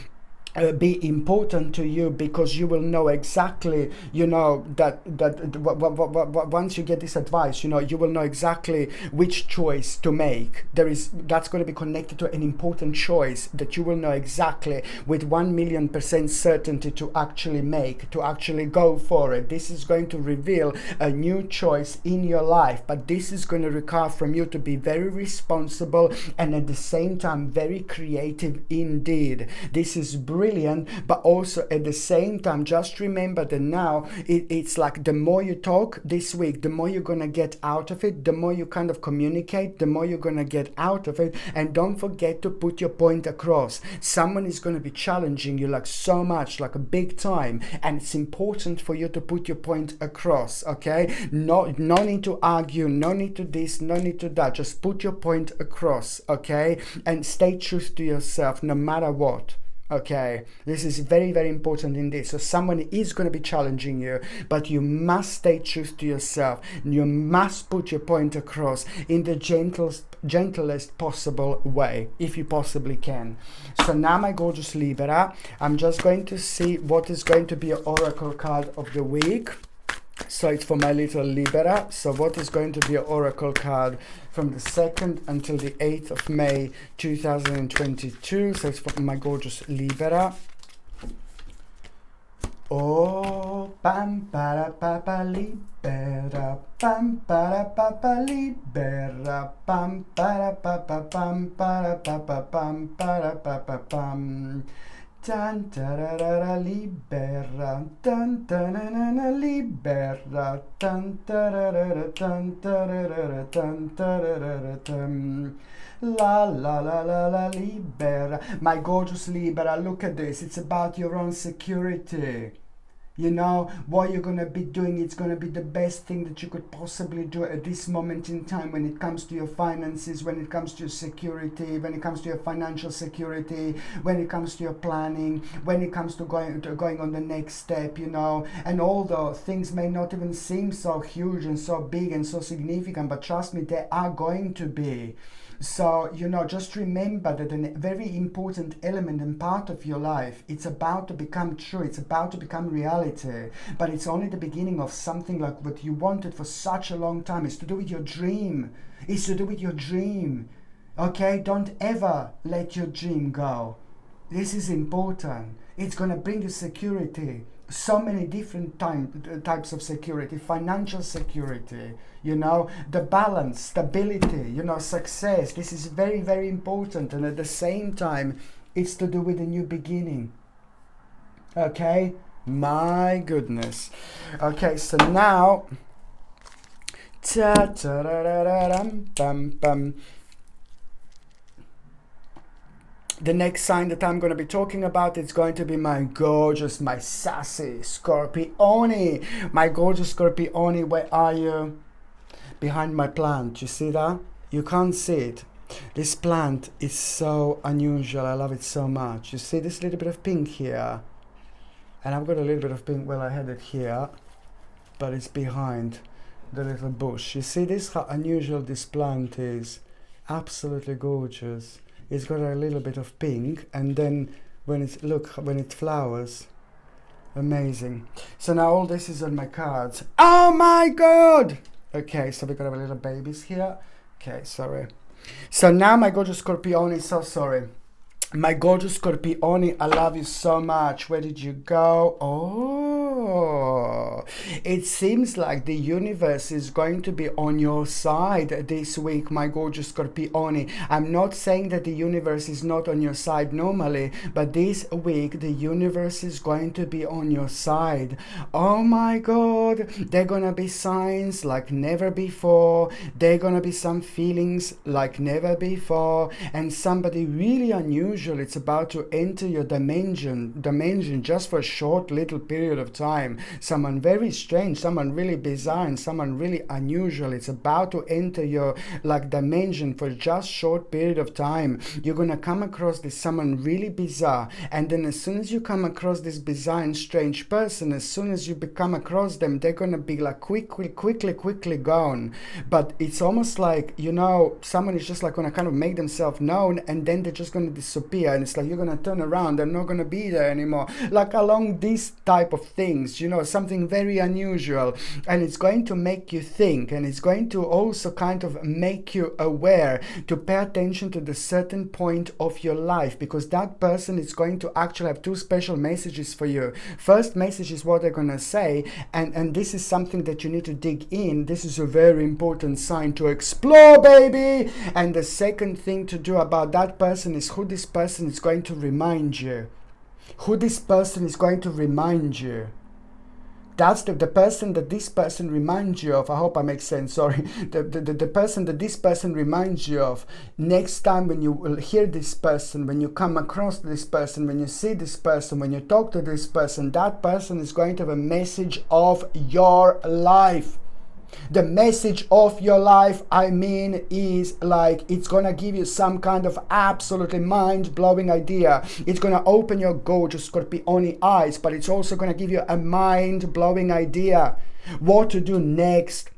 be important to you, because you will know exactly, you know, that once you get this advice, you know, you will know exactly which choice to make. That's going to be connected to an important choice that you will know exactly with 1,000,000% certainty to actually make, to actually go for it. This is going to reveal a new choice in your life, but this is going to require from you to be very responsible and at the same time very creative indeed. This is brilliant, but also at the same time, just remember that now it's like the more you talk this week, the more you're going to get out of it, the more you kind of communicate, the more you're going to get out of it. And don't forget to put your point across. Someone is going to be challenging you like so much, like a big time, and it's important for you to put your point across. Okay, no need to argue, no need to this, no need to that, just put your point across. Okay, and stay true to yourself no matter what. Okay, this is very, very important in this. So someone is going to be challenging you, but you must stay true to yourself. You must put your point across in the gentlest possible way, if you possibly can. So now, my gorgeous Libra, I'm just going to see what is going to be an oracle card of the week. So it's for my little Libra. So what is going to be an oracle card from the 2nd until the 8th of May 2022. So it's for my gorgeous Libra. Oh, pam para papa libera, pam para papa libera, pam para papa pam para papa pam para papa pam. Tan tararara libera, tan tanana libera, tan tararara tan tararara tan tararara tan. La la la la la libera. My gorgeous Libra, look at this. It's about your own security. You know, what you're going to be doing, it's going to be the best thing that you could possibly do at this moment in time when it comes to your finances, when it comes to your security, when it comes to your financial security, when it comes to your planning, when it comes to going on the next step, you know. And although things may not even seem so huge and so big and so significant, but trust me, they are going to be. So, you know, just remember that a very important element and part of your life, it's about to become true, it's about to become reality, but it's only the beginning of something like what you wanted for such a long time. It's to do with your dream. It's to do with your dream. Okay? Don't ever let your dream go. This is important. It's going to bring you security. So many different types of security, financial security, you know, the balance, stability, you know, success. This is very, very important. And at the same time, it's to do with a new beginning. Okay? My goodness. Okay, so now, the next sign that I'm going to be talking about is going to be my gorgeous, my sassy Scorpione. My gorgeous Scorpione, where are you? Behind my plant. You see that? You can't see it. This plant is so unusual. I love it so much. You see this little bit of pink here? And I've got a little bit of pink, well, I had it here, but it's behind the little bush. You see this, how unusual this plant is? Absolutely gorgeous. It's got a little bit of pink, and then when it flowers, amazing. So now all this is on my cards. Oh my god! Okay, so we got our little babies here. Okay, sorry. So now my gorgeous Scorpione, so sorry. My gorgeous Scorpione, I love you so much. Where did you go? Oh, it seems like the universe is going to be on your side this week, my gorgeous Scorpione. I'm not saying that the universe is not on your side normally, but this week the universe is going to be on your side. Oh my god, there are gonna be signs like never before. There are gonna be some feelings like never before, and somebody really unusual, it's about to enter your dimension just for a short little period of time. time. Someone very strange, someone really bizarre, and someone really unusual. It's about to enter your like dimension for just short period of time. You're gonna come across this someone really bizarre, and then as soon as you come across this bizarre and strange person, as soon as you come across them, they're gonna be like quickly gone. But it's almost like, you know, someone is just like gonna kind of make themselves known, and then they're just gonna disappear, and it's like you're gonna turn around, they're not gonna be there anymore. Like along these type of things, you know, something very unusual, and it's going to make you think, and it's going to also kind of make you aware to pay attention to the certain point of your life, because that person is going to actually have two special messages for you. First message is what they're gonna say, and this is something that you need to dig in. This is a very important sign to explore, baby. And the second thing to do about that person is who this person is going to remind you. Who this person is going to remind you. That's the person that this person reminds you of. I hope I make sense, sorry. The person that this person reminds you of. Next time when you will hear this person, when you come across this person, when you see this person, when you talk to this person, that person is going to have a message of your life. The message of your life, I mean, is like it's gonna give you some kind of absolutely mind-blowing idea. It's gonna open your gorgeous Scorpione eyes, but it's also gonna give you a mind-blowing idea what to do next.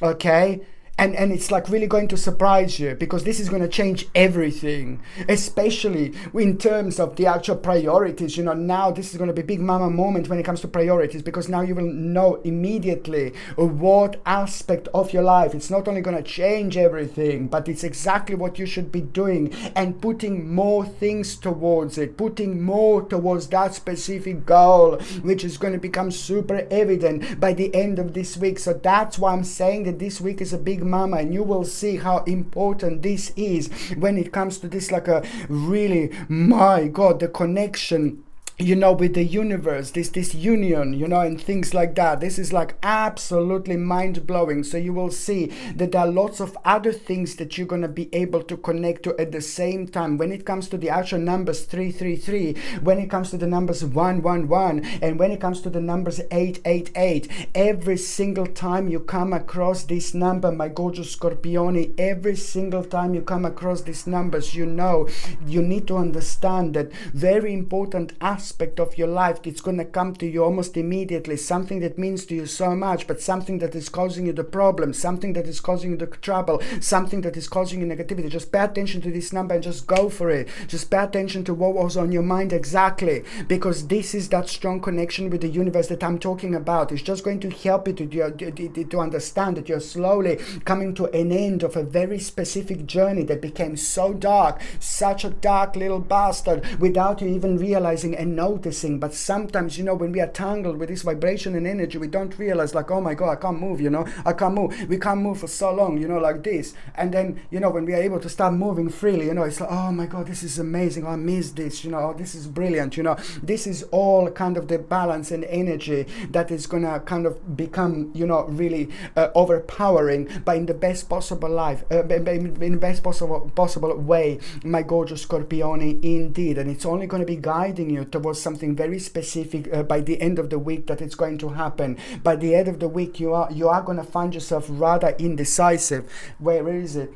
Okay? And it's like really going to surprise you, because this is going to change everything, especially in terms of the actual priorities. You know, now this is going to be big mama moment when it comes to priorities, because now you will know immediately what aspect of your life. It's not only going to change everything, but it's exactly what you should be doing, and putting more things towards it, putting more towards that specific goal, which is going to become super evident by the end of this week. So that's why I'm saying that this week is a big mama, and you will see how important this is when it comes to this, like a really, my God, the connection, you know, with the universe, this union, you know, and things like that. This is like absolutely mind-blowing. So you will see that there are lots of other things that you're going to be able to connect to at the same time. When it comes to the actual numbers 333, when it comes to the numbers 111, and when it comes to the numbers 888, every single time you come across this number, my gorgeous Scorpione, every single time you come across these numbers, you know, you need to understand that very important aspect of your life, it's going to come to you almost immediately, something that means to you so much, but something that is causing you the problem, something that is causing you the trouble, something that is causing you negativity. Just pay attention to this number and just go for it. Just pay attention to what was on your mind exactly, because this is that strong connection with the universe that I'm talking about. It's just going to help you to understand that you're slowly coming to an end of a very specific journey that became so dark, such a dark little bastard, without you even realizing and noticing. But sometimes, you know, when we are tangled with this vibration and energy, we don't realize, like, oh my God, I can't move, you know, I can't move. We can't move for so long, you know, like this. And then, you know, when we are able to start moving freely, you know, it's like, oh my God, this is amazing. Oh, I miss this, you know, oh, this is brilliant, you know. This is all kind of the balance and energy that is gonna kind of become, you know, really overpowering, but in the best possible life, in the best possible way, my gorgeous Scorpione, indeed. And it's only going to be guiding you towards something very specific by the end of the week that it's going to happen. By the end of the week, you are going to find yourself rather indecisive. Where is it?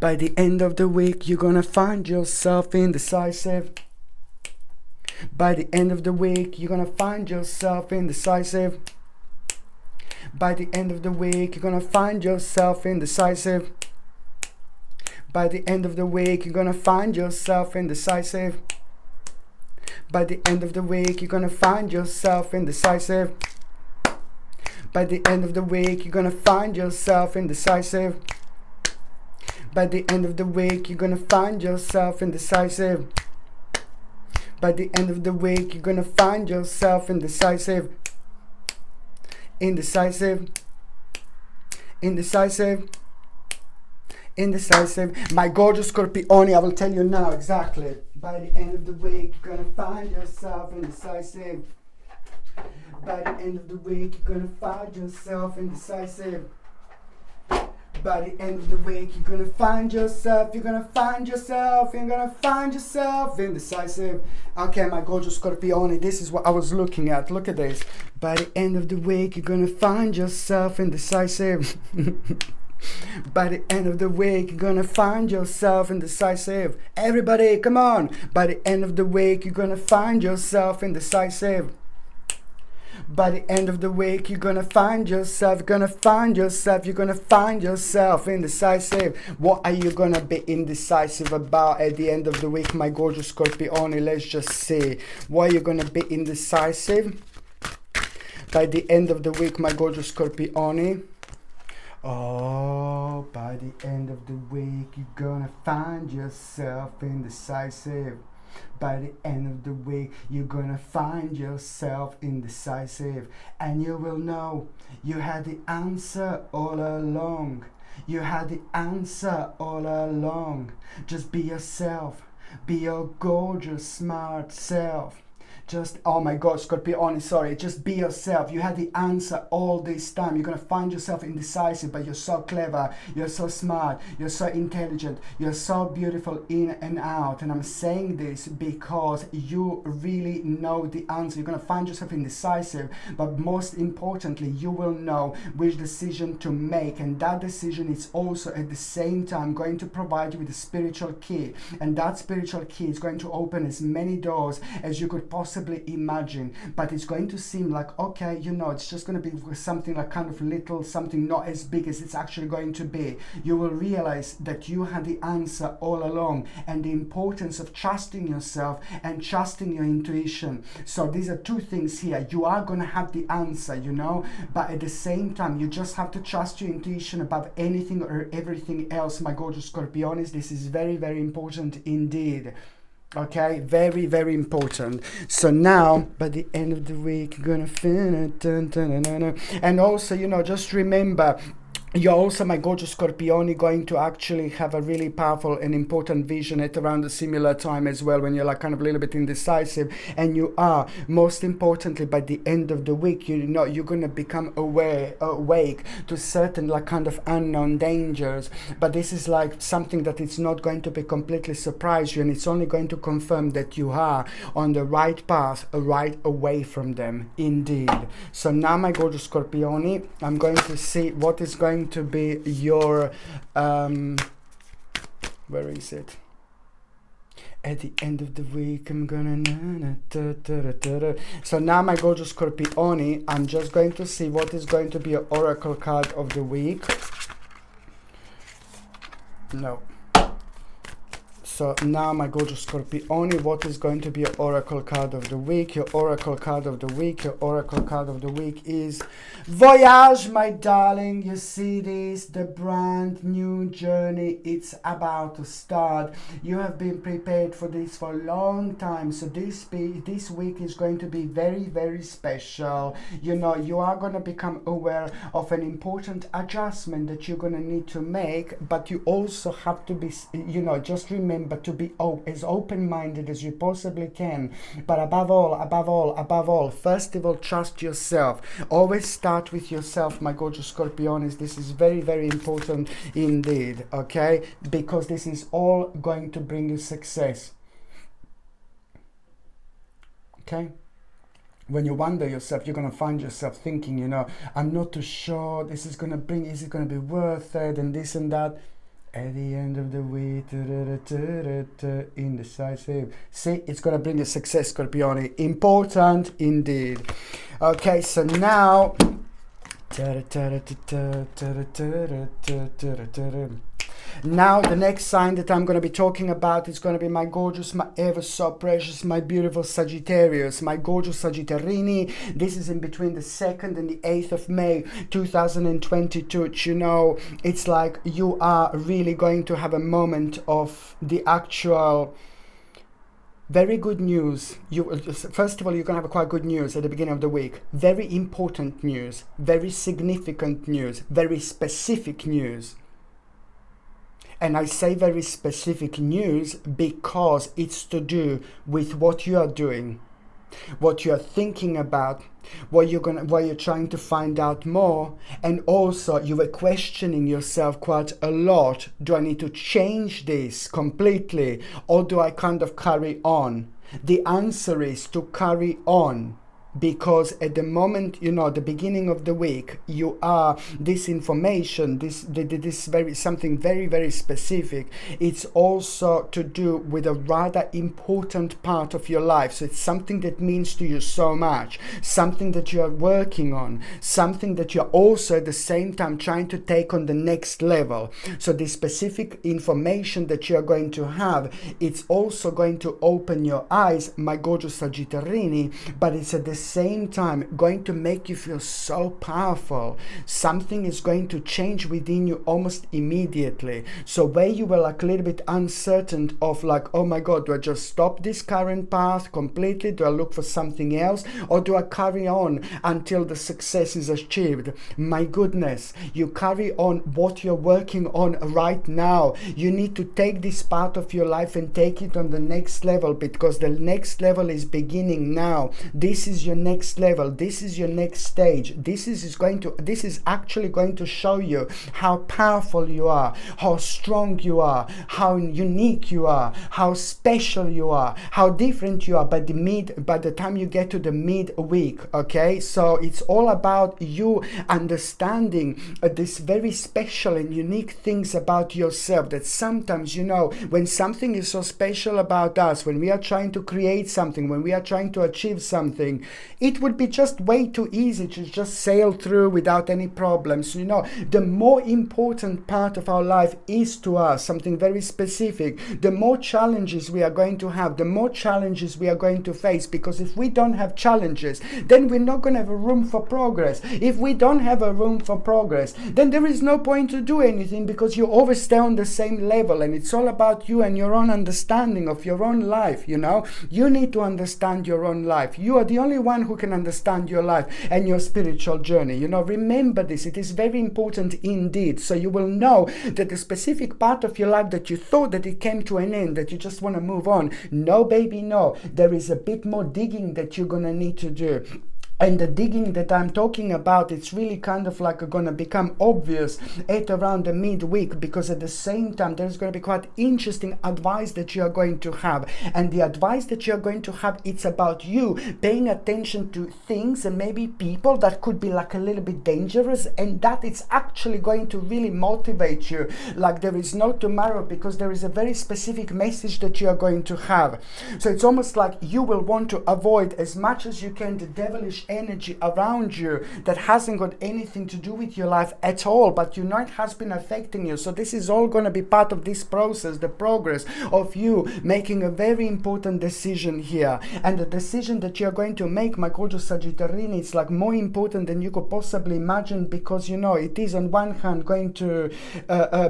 By the end of the week, you're going to find yourself indecisive. By the end of the week, you're going to find yourself indecisive. By the end of the week, you're going to find yourself indecisive. By the end of the week, you're going to find yourself indecisive. By the end of the week, you're gonna find yourself indecisive. By the end of the week, you're gonna find yourself indecisive. By the end of the week, you're gonna find yourself indecisive. By the end of the week, you're gonna find yourself indecisive. Indecisive. Indecisive. Indecisive. My gorgeous Scorpione, I will tell you now exactly. By the end of the week, you're gonna find yourself indecisive. By the end of the week, you're gonna find yourself indecisive. By the end of the week, you're gonna find yourself, you're gonna find yourself, you're gonna find yourself indecisive. Okay, my gorgeous Scorpione, this is what I was looking at. Look at this. By the end of the week, you're gonna find yourself indecisive. By the end of the week, you're gonna find yourself indecisive. Everybody, come on. By the end of the week, you're gonna find yourself indecisive. By the end of the week, you're gonna find yourself, you're gonna find yourself, you're gonna find yourself indecisive. What are you gonna be indecisive about at the end of the week, my gorgeous Scorpione? Let's just see. What are you gonna be indecisive by the end of the week, my gorgeous Scorpione? Oh, by the end of the week, you're gonna find yourself indecisive. By the end of the week, you're gonna find yourself indecisive, and you will know you had the answer all along. You had the answer all along. Just be yourself. Be your gorgeous, smart self. Just, oh my God, Scorpione, sorry, just be yourself. You had the answer all this time. You're going to find yourself indecisive, but you're so clever, you're so smart, you're so intelligent, you're so beautiful in and out. And I'm saying this because you really know the answer. You're going to find yourself indecisive, but most importantly, you will know which decision to make. And that decision is also at the same time going to provide you with a spiritual key. And that spiritual key is going to open as many doors as you could possibly imagine, but it's going to seem like, okay, you know, it's just going to be something like kind of little, something not as big as it's actually going to be. You will realize that you had the answer all along, and the importance of trusting yourself and trusting your intuition. So these are two things here. You are going to have the answer, you know, but at the same time, you just have to trust your intuition above anything or everything else, my gorgeous Scorpiones. This is very, very important indeed. Okay, very, very important. So now, by the end of the week, you're gonna finish. And also, you know, just remember, you're also, my gorgeous Scorpione, going to actually have a really powerful and important vision at around a similar time as well, when you're like kind of a little bit indecisive. And you are, most importantly, by the end of the week, you know, you're going to become awake to certain like kind of unknown dangers. But this is like something that it's not going to be completely surprise you, and it's only going to confirm that you are on the right path, right away from them, indeed. So now, my gorgeous Scorpione, I'm going to see what is going to be your where is it? At the end of the week, I'm gonna so now, my gorgeous Scorpione, I'm just going to see what is going to be your oracle card of the week. No. So now, my gorgeous Scorpione, what is going to be your oracle card of the week? Your oracle card of the week, your oracle card of the week is Voyage, my darling. You see this, the brand new journey, it's about to start. You have been prepared for this for a long time. So this week is going to be very, very special. You know, you are going to become aware of an important adjustment that you're going to need to make, but you also have to be, you know, just remember to be as open-minded as you possibly can. But above all, first of all, trust yourself. Always start with yourself, my gorgeous Scorpiones. This is very, very important indeed, okay? Because this is all going to bring you success, okay? When you wonder yourself, you're going to find yourself thinking, you know, I'm not too sure, is it going to be worth it, and this and that. At the end of the week, indecisive. See, it's going to bring you success, Scorpione. Important indeed. Okay, so now, now the next sign that I'm going to be talking about is going to be my gorgeous, my ever so precious, my beautiful Sagittarius, my gorgeous Sagittarini. This is in between the 2nd and the 8th of May 2022. You know, it's like you are really going to have a moment of the actual very good news. First of all, you're going to have quite good news at the beginning of the week. Very important news, very significant news, very specific news. And I say very specific news because it's to do with what you are doing. what you're thinking about, what you're trying to find out more. And also you were questioning yourself quite a lot. Do I need to change this completely, or do I kind of carry on? The answer is to carry on. Because at the moment, the beginning of the week, you are this information, this very something very, very specific. It's also to do with a rather important part of your life. So it's something that means to you so much, something that you are working on, something that you're also at the same time trying to take on the next level. So this specific information that you're going to have, it's also going to open your eyes, my gorgeous Sagittarini, but it's at the same time going to make you feel so powerful. Something is going to change within you almost immediately. So where you were like a little bit uncertain of like, oh my God, do I just stop this current path completely? Do I look for something else? Or do I carry on until the success is achieved? My goodness, you carry on what you're working on right now. You need to take this part of your life and take it on the next level, because the next level is beginning now. This is your next level. This is your next stage. This is actually going to show you how powerful you are, how strong you are, how unique you are, how special you are, how different you are by the time you get to the midweek. Okay, so it's all about you understanding this very special and unique things about yourself, that sometimes, when something is so special about us, when we are trying to create something, when we are trying to achieve something, it would be just way too easy to just sail through without any problems. The more important part of our life is to us something very specific. The more challenges we are going to have, the more challenges we are going to face, because if we don't have challenges, then we're not going to have a room for progress. If we don't have a room for progress, then there is no point to do anything, because you always stay on the same level. And it's all about you and your own understanding of your own life. You need to understand your own life. You are the only one who can understand your life and your spiritual journey. Remember this. It is very important indeed. So you will know that the specific part of your life that you thought that it came to an end, that you just want to move on. No, baby, no. There is a bit more digging that you're going to need to do. And the digging that I'm talking about, it's really kind of like going to become obvious at around the midweek, because at the same time, there's going to be quite interesting advice that you are going to have. And the advice that you're going to have, it's about you paying attention to things and maybe people that could be like a little bit dangerous, and that it's actually going to really motivate you like there is no tomorrow, because there is a very specific message that you are going to have. So it's almost like you will want to avoid as much as you can the devilish energy around you that hasn't got anything to do with your life at all, but it has been affecting you. So this is all going to be part of this process, the progress of you making a very important decision here. And the decision that you're going to make, my gorgeous Sagittarini, it's like more important than you could possibly imagine, because it is on one hand going to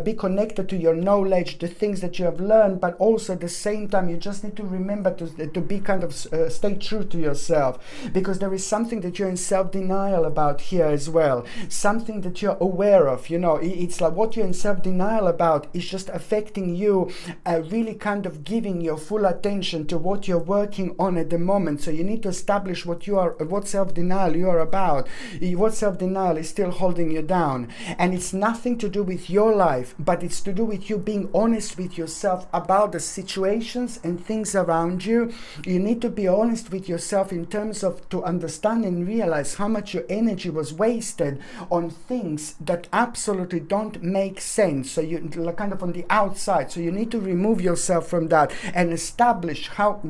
be connected to your knowledge, the things that you have learned, but also at the same time you just need to remember to be kind of stay true to yourself, because there is something that you're in self-denial about here as well, something that you're aware of. It's like what you're in self-denial about is just affecting you, really kind of giving your full attention to what you're working on at the moment. So you need to establish what self-denial you are about, what self-denial is still holding you down. And it's nothing to do with your life, but it's to do with you being honest with yourself about the situations and things around you. You need to be honest with yourself in terms of to understand and realize how much your energy was wasted on things that absolutely don't make sense. So you kind of on the outside. So you need to remove yourself from that and establish how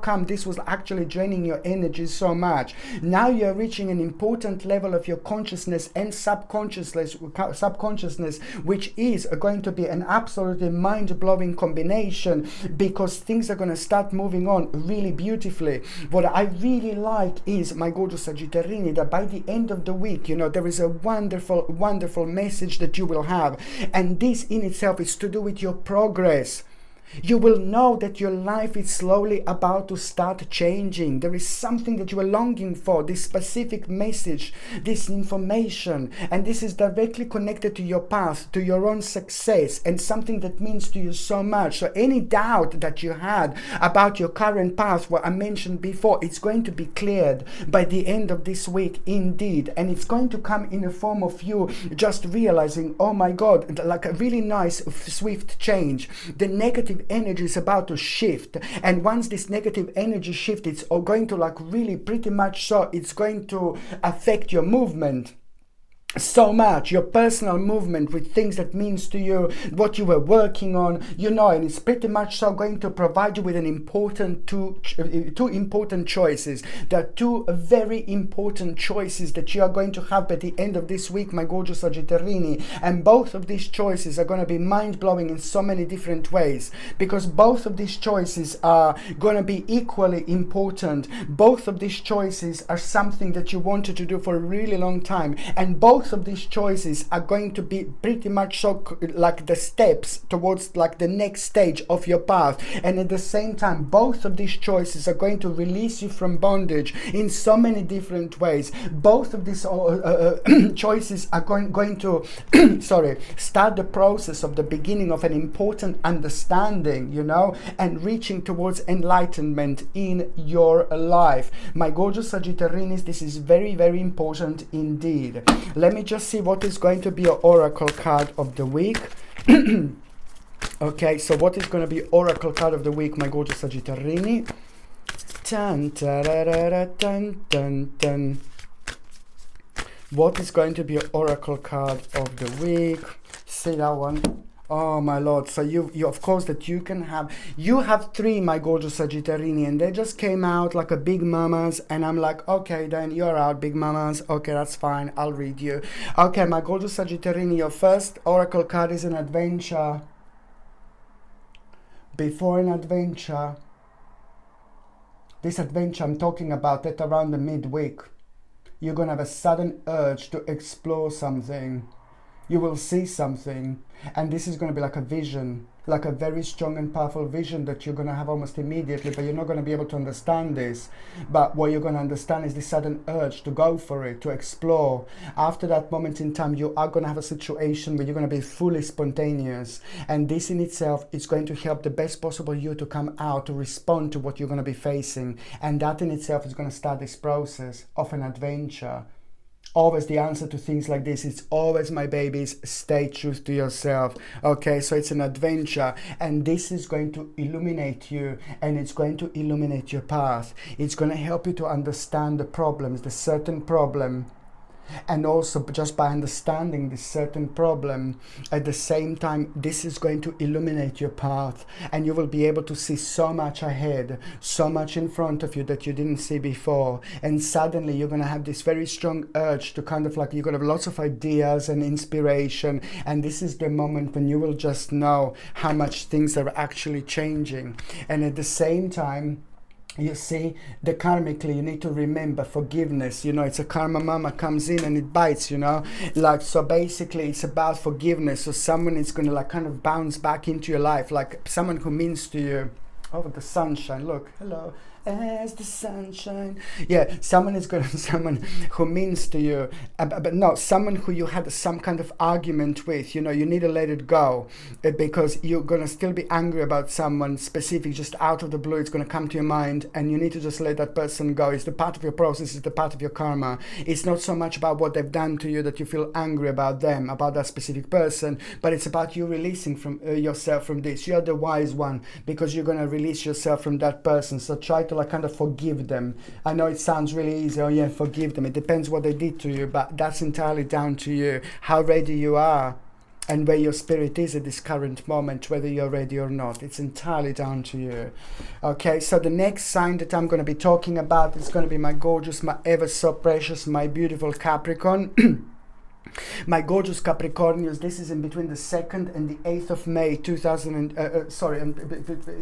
come this was actually draining your energy so much. Now you're reaching an important level of your consciousness and subconsciousness, which is going to be an absolutely mind-blowing combination, because things are going to start moving on really beautifully. What I really like is, my gorgeous Sagittarini, that by the end of the week, there is a wonderful, wonderful message that you will have. And this in itself is to do with your progress. You will know that your life is slowly about to start changing. There is something that you are longing for, this specific message, this information, and this is directly connected to your path, to your own success, and something that means to you so much. So any doubt that you had about your current path, what I mentioned before, it's going to be cleared by the end of this week indeed, and it's going to come in a form of you just realizing, oh my God, like a really nice swift change. The negative energy is about to shift, and once this negative energy shifts, it's going to like really pretty much so it's going to affect your movement so much, your personal movement with things that means to you, what you were working on, you know, and it's pretty much so going to provide you with an important two important choices. There are two very important choices that you are going to have by the end of this week, my gorgeous Sagittarini, and both of these choices are going to be mind-blowing in so many different ways, because both of these choices are going to be equally important. Both of these choices are something that you wanted to do for a really long time, and both of these choices are going to be pretty much so like the steps towards like the next stage of your path, and at the same time both of these choices are going to release you from bondage in so many different ways. Both of these choices are going to sorry, start the process of the beginning of an important understanding, you know, and reaching towards enlightenment in your life. My gorgeous Sagittarinis, this is very, very important indeed. Let me just see what is going to be your oracle card of the week. Okay, so what is going to be oracle card of the week, my gorgeous Sagittarini? Dun, dun, dun, dun. What is going to be your oracle card of the week? See that one. Oh my lord, so you of course that you have three, my gorgeous Sagittarini, and they just came out like a big mamas, and I'm like, okay, then you're out, big mamas. Okay, that's fine, I'll read you. Okay, my gorgeous Sagittarini, your first oracle card is an adventure. Before an adventure, this adventure I'm talking about at around the midweek, you're gonna have a sudden urge to explore something. You will see something, and this is going to be like a vision, like a very strong and powerful vision that you're going to have almost immediately, but you're not going to be able to understand this. But what you're going to understand is the sudden urge to go for it, to explore. After that moment in time, you are going to have a situation where you're going to be fully spontaneous, and this in itself is going to help the best possible you to come out, to respond to what you're going to be facing, and that in itself is going to start this process of an adventure. Always the answer to things like this, it's always, my babies, stay true to yourself. Okay, so it's an adventure, and this is going to illuminate you, and it's going to illuminate your path. It's going to help you to understand the problems, the certain problem. And also, just by understanding this certain problem, at the same time, this is going to illuminate your path, and you will be able to see so much ahead, so much in front of you that you didn't see before. And suddenly you're going to have this very strong urge to kind of like, you're going to have lots of ideas and inspiration, and this is the moment when you will just know how much things are actually changing. And at the same time, you see, the karmically, you need to remember forgiveness. You know, it's a karma mama comes in and it bites, you know, like, so basically it's about forgiveness. So someone is going to like kind of bounce back into your life, like someone who means to you. Oh, the sunshine, look, hello, as the sunshine. Yeah, someone who means to you, but no, someone who you had some kind of argument with, you know, you need to let it go, because you're going to still be angry about someone specific, just out of the blue, it's going to come to your mind, and you need to just let that person go. It's the part of your process, it's the part of your karma. It's not so much about what they've done to you that you feel angry about them, about that specific person, but it's about you releasing from yourself from this. You're the wise one, because you're going to release yourself from that person. So try to like kind of forgive them. I know it sounds really easy, oh yeah, forgive them. It depends what they did to you, but that's entirely down to you, how ready you are and where your spirit is at this current moment, whether you're ready or not. It's entirely down to you. Okay, so the next sign that I'm going to be talking about is going to be my gorgeous, my ever so precious, my beautiful Capricorn. My gorgeous Capricornians, this is in between the 2nd and the 8th of May 2000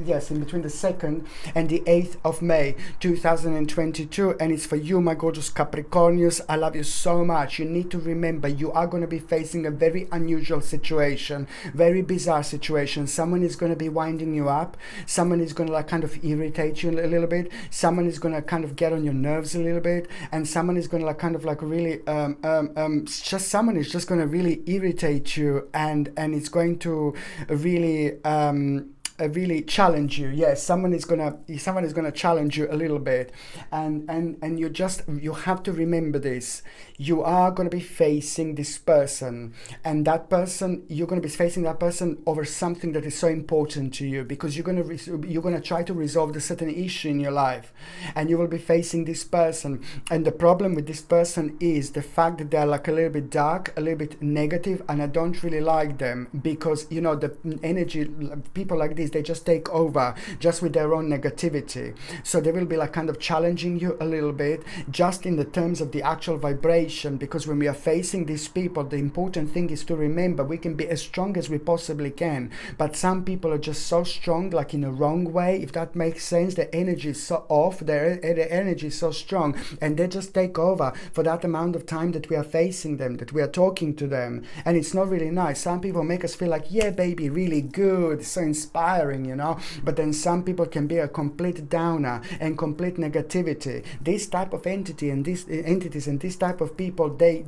yes, in between the 2nd and the 8th of May 2022, and it's for you, my gorgeous Capricornians. I love you so much. You need to remember you are going to be facing a very unusual situation, very bizarre situation. Someone is going to be winding you up, someone is going to like kind of irritate you a little bit, someone is going to kind of get on your nerves a little bit, and someone is going to like kind of like really just someone is just going to really irritate you, and it's going to really really challenge you. Yes, someone is gonna challenge you a little bit, and you have to remember this. You are going to be facing this person, and that person, you're going to be facing that person over something that is so important to you, because you're going to try to resolve a certain issue in your life, and you will be facing this person. And the problem with this person is the fact that they're like a little bit dark, a little bit negative, and I don't really like them, because you know the energy, people like this, they just take over just with their own negativity. So they will be like kind of challenging you a little bit, just in the terms of the actual vibration, because when we are facing these people, the important thing is to remember we can be as strong as we possibly can, but some people are just so strong, like in a wrong way, if that makes sense. Their energy is so off, their energy is so strong, and they just take over for that amount of time that we are facing them, that we are talking to them, and it's not really nice. Some people make us feel like, yeah baby, really good, so inspiring, you know, but then some people can be a complete downer and complete negativity. This type of entity and these entities and this type of people, they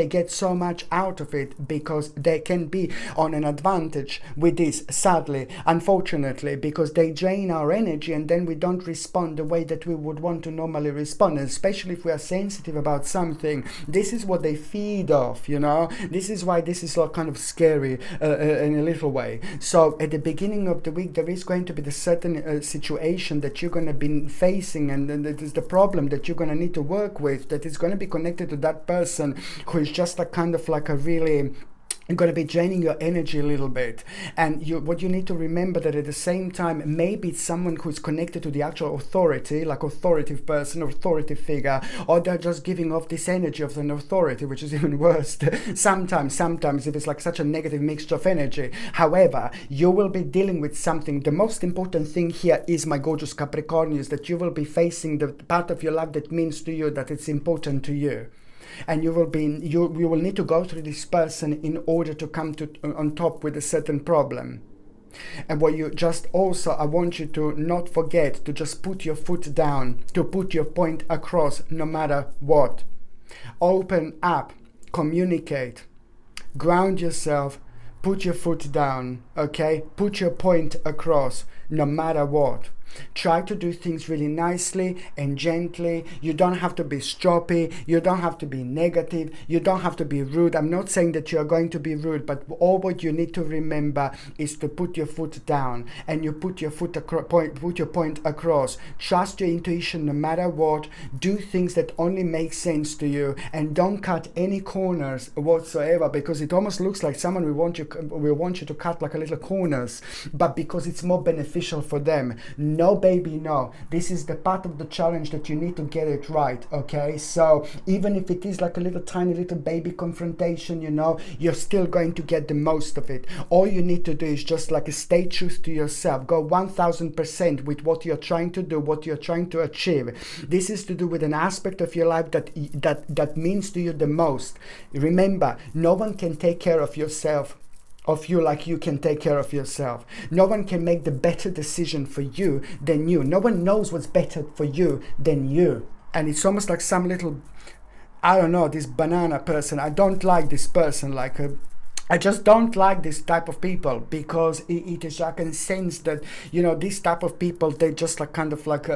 get so much out of it, because they can be on an advantage with this, sadly, unfortunately, because they drain our energy, and then we don't respond the way that we would want to normally respond, and especially if we are sensitive about something. This is what they feed off, you know. This is why this is kind of scary in a little way. So at the beginning of the week, there is going to be the certain situation that you're going to be facing, and that is the problem that you're going to need to work with, that is going to be connected to that person who is just a kind of like a really going to be draining your energy a little bit. And what you need to remember, that at the same time, maybe it's someone who's connected to the actual authority, like authoritative person, authoritative figure, or they're just giving off this energy of an authority, which is even worse sometimes if it's like such a negative mixture of energy. However, you will be dealing with something. The most important thing here is, my gorgeous Capricorn, is that you will be facing the part of your life that means to you, that it's important to you. And you will need to go through this person in order to come on top with a certain problem. And what you just also, I want you to not forget to just put your foot down, to put your point across, no matter what. Open up, communicate, ground yourself, put your foot down, okay? Put your point across, no matter what. Try to do things really nicely and gently. You don't have to be stroppy. You don't have to be negative. You don't have to be rude. I'm not saying that you are going to be rude, but all what you need to remember is to put your foot down, and you put your put your point across. Trust your intuition no matter what. Do things that only make sense to you, and don't cut any corners whatsoever, because it almost looks like someone will want you to cut like a little corners, but because it's more beneficial for them. No baby, no. This is the part of the challenge that you need to get it right, okay? So even if it is like a little tiny little baby confrontation, you know, you're still going to get the most of it. All you need to do is just like stay true to yourself. Go 1000% with what you're trying to do, what you're trying to achieve. This is to do with an aspect of your life that means to you the most. Remember, no one can take care of you like you can take care of yourself. No one can make the better decision for you than you. No one knows what's better for you than you. And it's almost like some little, I don't know, this banana person. I don't like this person, I just don't like this type of people, because it is, I can sense that, you know, this type of people, they just like kind of like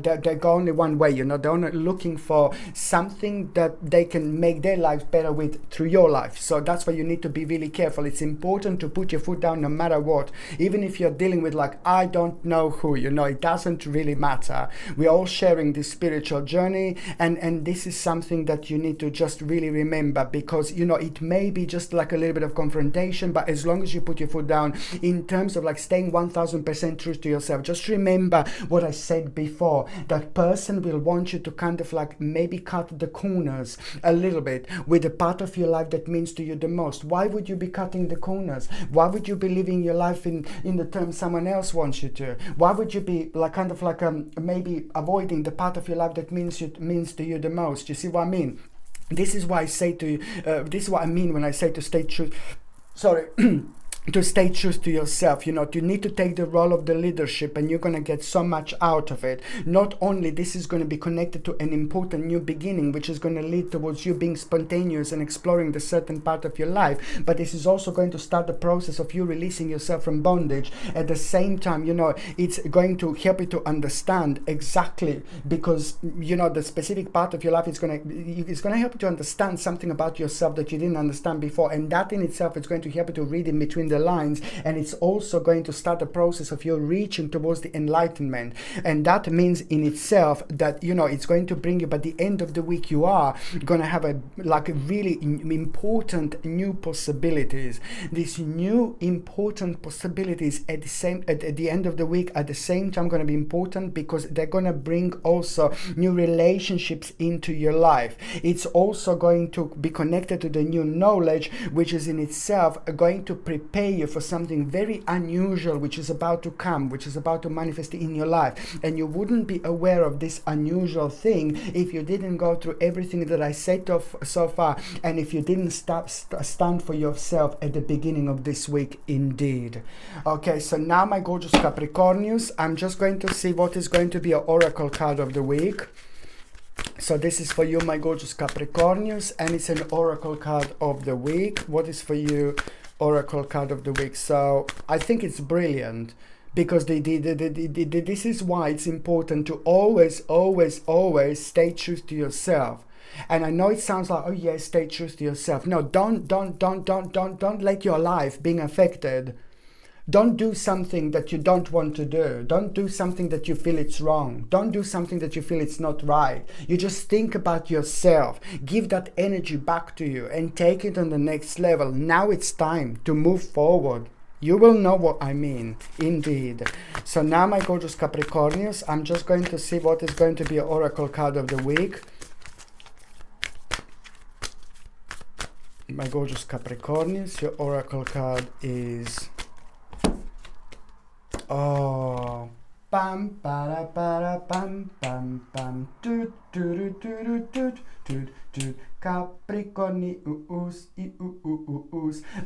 they go only one way, you know. They're only looking for something that they can make their lives better with through your life. So that's why you need to be really careful. It's important to put your foot down no matter what, even if you're dealing with like, I don't know who, you know, it doesn't really matter. We're all sharing this spiritual journey, and this is something that you need to just really remember, because, you know, it may be just like a little bit of confrontation, but as long as you put your foot down in terms of like staying 1000% true to yourself, just remember what I said before. That person will want you to kind of like maybe cut the corners a little bit with the part of your life that means to you the most. Why would you be cutting the corners? Why would you be living your life in the terms someone else wants you to? Why would you be like kind of like maybe avoiding the part of your life that means to you the most? You see what I mean? This is why I say to you, this is what I mean when I say to stay true. Sorry. To stay true to yourself. You know, you need to take the role of the leadership, and you're going to get so much out of it. Not only this is going to be connected to an important new beginning, which is going to lead towards you being spontaneous and exploring the certain part of your life, but this is also going to start the process of you releasing yourself from bondage. At the same time, you know, it's going to help you to understand exactly, because, you know, the specific part of your life is going to help you to understand something about yourself that you didn't understand before, and that in itself is going to help you to read in between the lines, and it's also going to start the process of you reaching towards the enlightenment. And that means in itself that, you know, it's going to bring you, by the end of the week, you are going to have a really important new possibilities. These new important possibilities at the end of the week, at the same time, going to be important because they're going to bring also new relationships into your life. It's also going to be connected to the new knowledge, which is in itself going to prepare you for something very unusual, which is about to come, which is about to manifest in your life. And you wouldn't be aware of this unusual thing if you didn't go through everything that I said so far, and if you didn't stand for yourself at the beginning of this week indeed. Okay, so now my gorgeous Capricornius, I'm just going to see what is going to be an oracle card of the week. So this is for you, my gorgeous Capricornius, and it's an oracle card of the week. What is for you oracle card of the week? So I think it's brilliant, because this is why it's important to always stay true to yourself. And I know it sounds like, oh yes, stay true to yourself. No, don't let your life being affected. Don't do something that you don't want to do. Don't do something that you feel it's wrong. Don't do something that you feel it's not right. You just think about yourself. Give that energy back to you and take it on the next level. Now it's time to move forward. You will know what I mean, indeed. So now, my gorgeous Capricornius, I'm just going to see what is going to be an oracle card of the week. My gorgeous Capricornius, your oracle card is... Oh, pam para para pam pam pam toot toot toot toot toot toot Capricornius.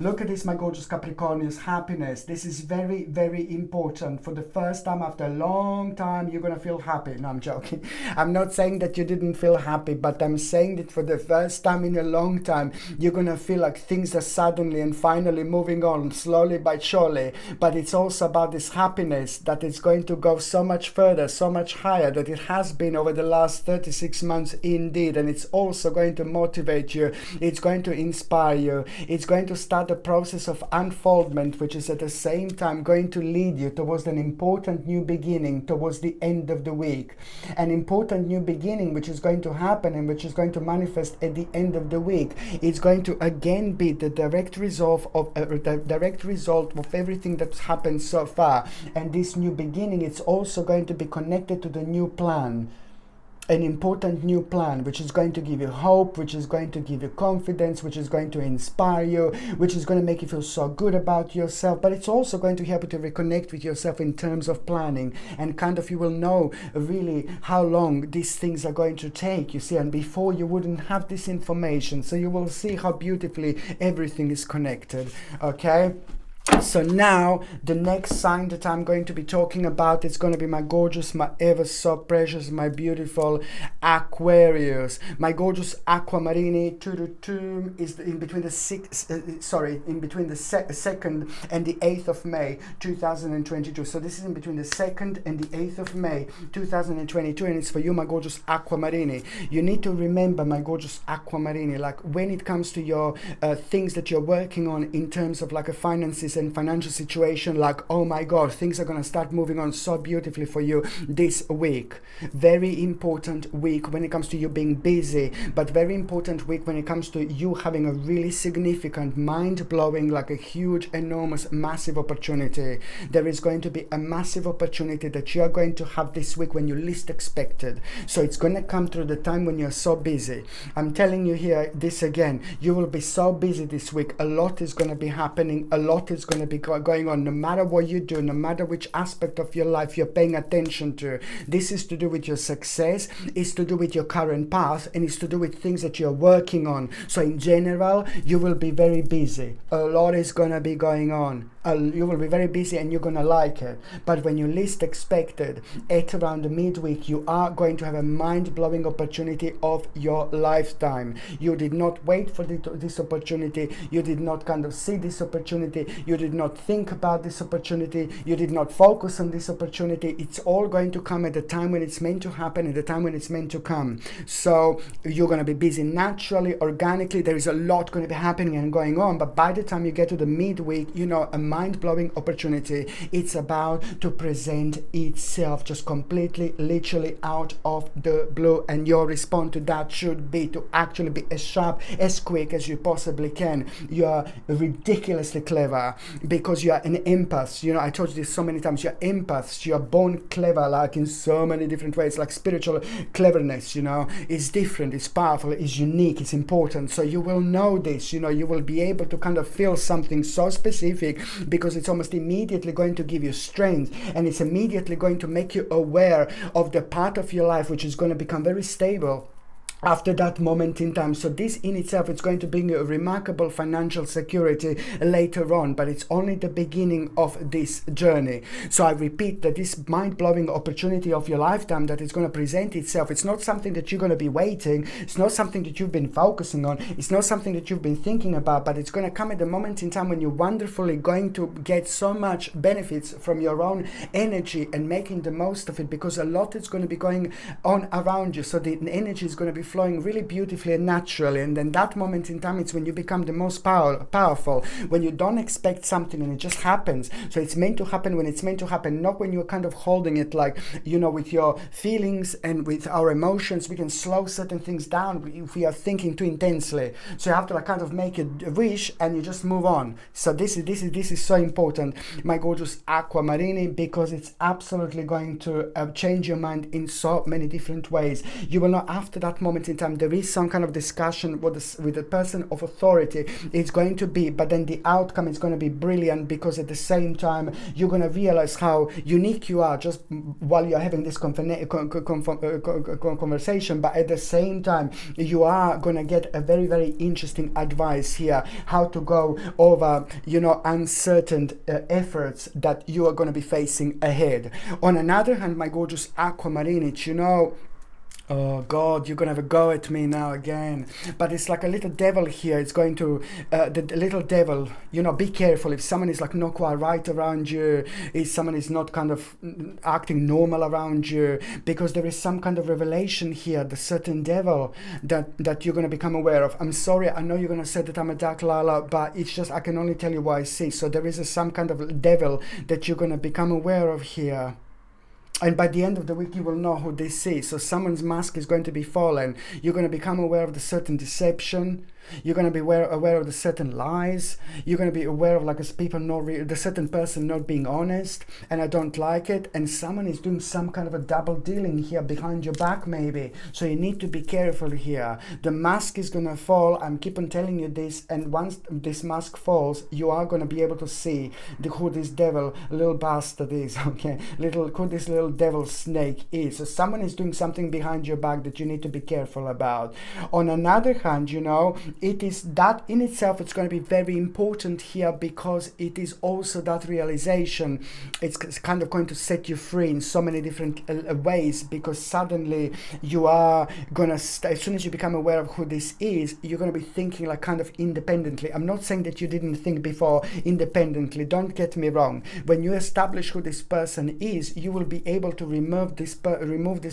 Look at this, my gorgeous Capricornius. Happiness. This is very, very important. For the first time after a long time, you're gonna feel happy. No, I'm joking. I'm not saying that you didn't feel happy, but I'm saying that for the first time in a long time, you're gonna feel like things are suddenly and finally moving on, slowly but surely. But it's also about this happiness that it's going to go so much further, so much higher that it has been over the last 36 months indeed. And it's also going to motivate you. It's going to inspire you. It's going to start a process of unfoldment, which is at the same time going to lead you towards an important new beginning towards the end of the week. An important new beginning which is going to happen and which is going to manifest at the end of the week. It's going to again be the direct result of everything that's happened so far. And this new beginning, it's also going to be connected to the new plan. An important new plan, which is going to give you hope, which is going to give you confidence, which is going to inspire you, which is going to make you feel so good about yourself. But it's also going to help you to reconnect with yourself in terms of planning, and kind of you will know really how long these things are going to take, you see. And before, you wouldn't have this information, so you will see how beautifully everything is connected. Okay. So now the next sign that I'm going to be talking about is going to be my gorgeous, my ever so precious, my beautiful Aquarius. My gorgeous Aquamarini is in between the 2nd and the 8th of May 2022. So this is in between the 2nd and the 8th of May 2022, and it's for you, my gorgeous Aquamarini. You need to remember, my gorgeous Aquamarini, like when it comes to your things that you're working on in terms of like a finances business and financial situation, like, oh my God, things are going to start moving on so beautifully for you this week. Very important week when it comes to you being busy, but very important week when it comes to you having a really significant, mind-blowing, like a huge, enormous, massive opportunity. There is going to be a massive opportunity that you are going to have this week when you least expected. So it's going to come through the time when you're so busy. I'm telling you here this again, you will be so busy this week. A lot is going to be happening, a lot is going to be going on, no matter what you do, no matter which aspect of your life you're paying attention to. This is to do with your success, it's to do with your current path, and it's to do with things that you're working on. So in general, you will be very busy. A lot is going to be going on. You will be very busy and you're going to like it. But when you least expected, at around the midweek, you are going to have a mind-blowing opportunity of your lifetime. You did not wait for this opportunity. You did not kind of see this opportunity. You did not think about this opportunity. You did not focus on this opportunity. It's all going to come at the time when it's meant to happen, at the time when it's meant to come. So you're going to be busy naturally, organically. There is a lot going to be happening and going on. But by the time you get to the midweek, you know, a mind-blowing opportunity, it's about to present itself just completely, literally out of the blue. And your response to that should be to actually be as sharp, as quick as you possibly can. You are ridiculously clever because you are an empath. You know, I told you this so many times. You're empaths. You're born clever, like in so many different ways. Like spiritual cleverness, you know, is different, it's powerful, it's unique, it's important. So you will know this, you know, you will be able to kind of feel something so specific because it's almost immediately going to give you strength, and it's immediately going to make you aware of the part of your life which is going to become very stable after that moment in time. So this in itself is going to bring you a remarkable financial security later on, but it's only the beginning of this journey. So I repeat that this mind-blowing opportunity of your lifetime that is going to present itself, it's not something that you're going to be waiting, it's not something that you've been focusing on, it's not something that you've been thinking about, but it's going to come at the moment in time when you're wonderfully going to get so much benefits from your own energy and making the most of it, because a lot is going to be going on around you. So the energy is going to be flowing really beautifully and naturally, and then that moment in time, it's when you become the most powerful, when you don't expect something and it just happens. So it's meant to happen when it's meant to happen, not when you're kind of holding it, like, you know, with your feelings and with our emotions. We can slow certain things down if we are thinking too intensely. So you have to like kind of make a wish and you just move on. So this is so important, my gorgeous aquamarini, because it's absolutely going to change your mind in so many different ways. You will know after that moment in time there is some kind of discussion with the person of authority. It's going to be, but then the outcome is going to be brilliant, because at the same time you're going to realize how unique you are just while you're having this conversation, but at the same time you are going to get a very, very interesting advice here, how to go over, you know, uncertain efforts that you are going to be facing ahead. On another hand, my gorgeous aquamarini, you know, oh God, you're gonna have a go at me now again. But it's like a little devil here. It's going to, the little devil, you know, be careful if someone is like not quite right around you, if someone is not kind of acting normal around you, because there is some kind of revelation here, the certain devil that you're gonna become aware of. I'm sorry, I know you're gonna say that I'm a dark Lala, but it's just, I can only tell you what I see. So there is some kind of devil that you're gonna become aware of here. And by the end of the week, you will know who this is. So someone's mask is going to be fallen. You're going to become aware of the certain deception. You're going to be aware of the certain lies. You're going to be aware of like the certain person not being honest, and I don't like it. And someone is doing some kind of a double dealing here behind your back maybe. So you need to be careful here. The mask is going to fall. I'm keep on telling you this. And once this mask falls, you are going to be able to see who this devil, little bastard is. Okay, who this little devil snake is. So someone is doing something behind your back that you need to be careful about. On another hand, you know, it is that in itself, it's going to be very important here, because it is also that realization. It's kind of going to set you free in so many different ways, because suddenly you are going to, as soon as you become aware of who this is, you're going to be thinking like kind of independently. I'm not saying that you didn't think before independently. Don't get me wrong. When you establish who this person is, you will be able to remove this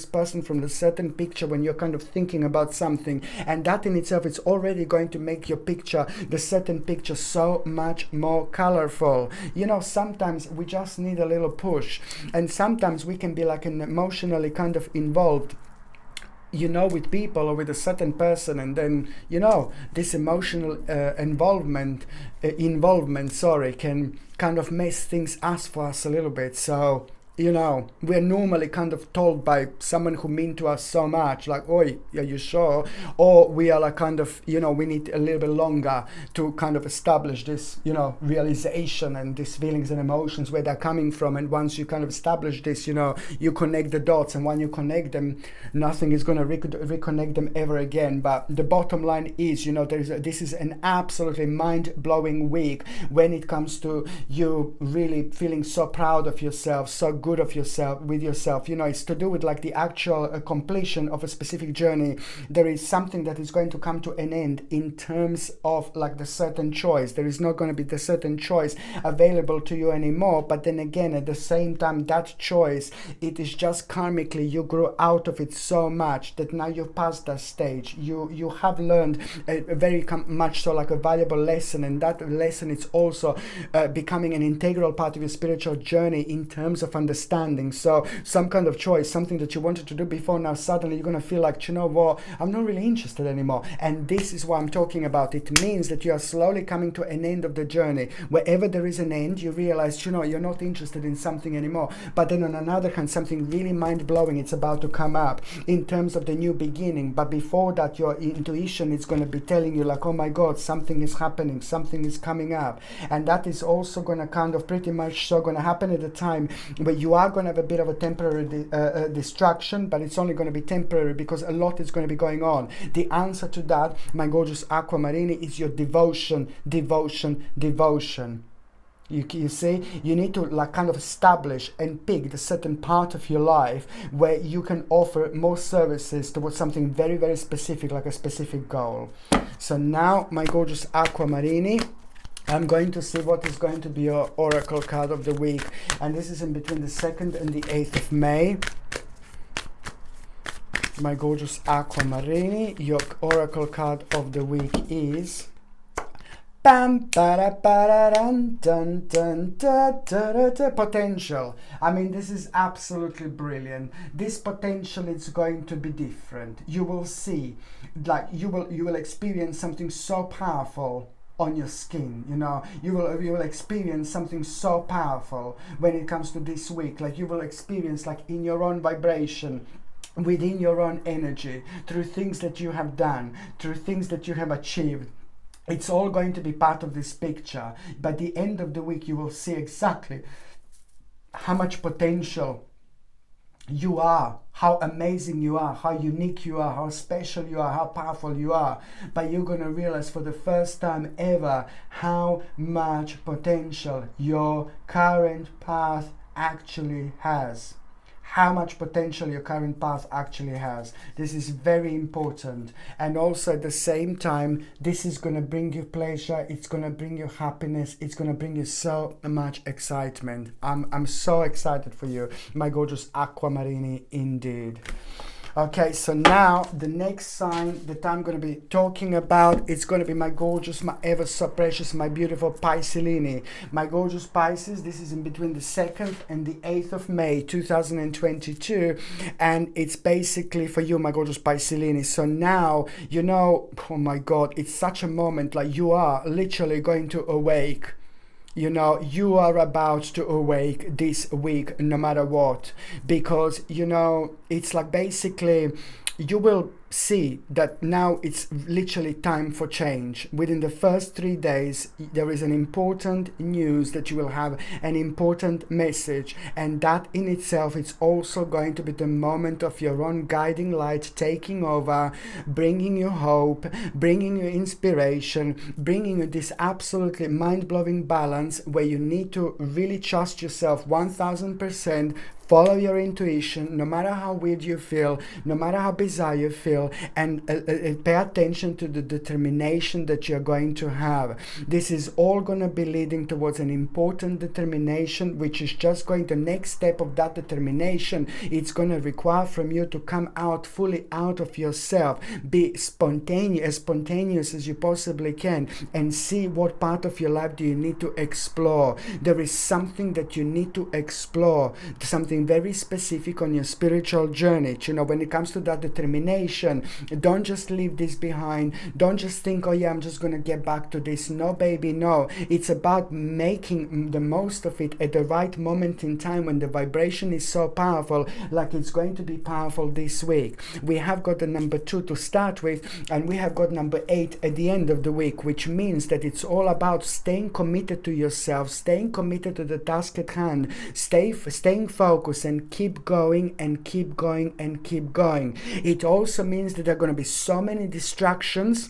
person from the certain picture when you're kind of thinking about something. And that in itself, it's already going to make your picture, the certain picture, so much more colorful. You know, sometimes we just need a little push, and sometimes we can be like an emotionally kind of involved, you know, with people or with a certain person, and then, you know, this emotional involvement, can kind of mess things up for us a little bit. So, you know, we're normally kind of told by someone who mean to us so much, like, oi, are you sure? Or we are like kind of, you know, we need a little bit longer to kind of establish this, you know, realization and these feelings and emotions, where they're coming from. And once you kind of establish this, you know, you connect the dots, and when you connect them, nothing is going to reconnect them ever again. But the bottom line is, you know, this is an absolutely mind-blowing week when it comes to you really feeling so proud of yourself, so good of yourself, with yourself. You know, it's to do with like the actual completion of a specific journey. There is something that is going to come to an end in terms of like the certain choice. There is not going to be the certain choice available to you anymore. But then again, at the same time, that choice, it is just karmically, you grew out of it so much that now you've passed that stage. You have learned a very much so like a valuable lesson, and that lesson is also becoming an integral part of your spiritual journey in terms of understanding. So some kind of choice, something that you wanted to do before, now suddenly you're going to feel like, you know what, I'm not really interested anymore. And this is what I'm talking about. It means that you are slowly coming to an end of the journey. Wherever there is an end, you realize, you know, you're not interested in something anymore. But then on another hand, something really mind-blowing, it's about to come up in terms of the new beginning. But before that, your intuition is going to be telling you like, oh my God, something is happening, something is coming up. And that is also going to kind of pretty much so going to happen at a time where you are going to have a bit of a temporary distraction, but it's only going to be temporary because a lot is going to be going on. The answer to that, my gorgeous Aquamarini, is your devotion. You see, you need to like kind of establish and pick the certain part of your life where you can offer more services towards something very, very specific, like a specific goal. So now, my gorgeous Aquamarini, I'm going to see what is going to be your oracle card of the week. And this is in between the 2nd and the 8th of May. My gorgeous Aquamarini, your oracle card of the week is... potential. I mean, this is absolutely brilliant. This potential is going to be different. You will see, like, you will experience something so powerful on your skin. You know, you will experience something so powerful when it comes to this week. Like, you will experience, like, in your own vibration, within your own energy, through things that you have done, through things that you have achieved. It's all going to be part of this picture. By the end of the week, you will see exactly how much potential you are, how amazing you are, how unique you are, how special you are, how powerful you are. But you're going to realize for the first time ever how much potential your current path actually has. How much potential your current path actually has. This is very important. And also at the same time, this is going to bring you pleasure. It's going to bring you happiness. It's going to bring you so much excitement. I'm so excited for you, my gorgeous Aquamarini, indeed. Okay, so now the next sign that I'm going to be talking about, it's going to be my gorgeous, my ever so precious, my beautiful Piscelini. My gorgeous Pisces, this is in between the 2nd and the 8th of May 2022, and it's basically for you, my gorgeous Piscelini. So now, you know, oh my God, it's such a moment, like you are literally going to awake. You know, you are about to awake this week, no matter what, because, you know, it's like basically you will see that now it's literally time for change. Within the first 3 days, there is an important news that you will have, an important message, and that in itself is also going to be the moment of your own guiding light taking over, bringing you hope, bringing you inspiration, bringing you this absolutely mind-blowing balance where you need to really trust yourself 1000%. Follow your intuition, no matter how weird you feel, no matter how bizarre you feel. feel, and pay attention to the determination that you're going to have. This is all going to be leading towards an important determination, which is just going, the next step of that determination, it's going to require from you to come out fully out of yourself, be spontaneous as you possibly can, and see what part of your life do you need to explore. There is something that you need to explore, something very specific on your spiritual journey. You know, when it comes to that determination, don't just leave this behind. Don't just think, oh yeah, I'm just going to get back to this. No, baby, no. It's about making the most of it at the right moment in time, when the vibration is so powerful, like it's going to be powerful this week. We have got the number 2 to start with, and we have got number 8 at the end of the week, which means that it's all about staying committed to yourself, staying committed to the task at hand, staying focused, and keep going and keep going and keep going. It also means that there are going to be so many distractions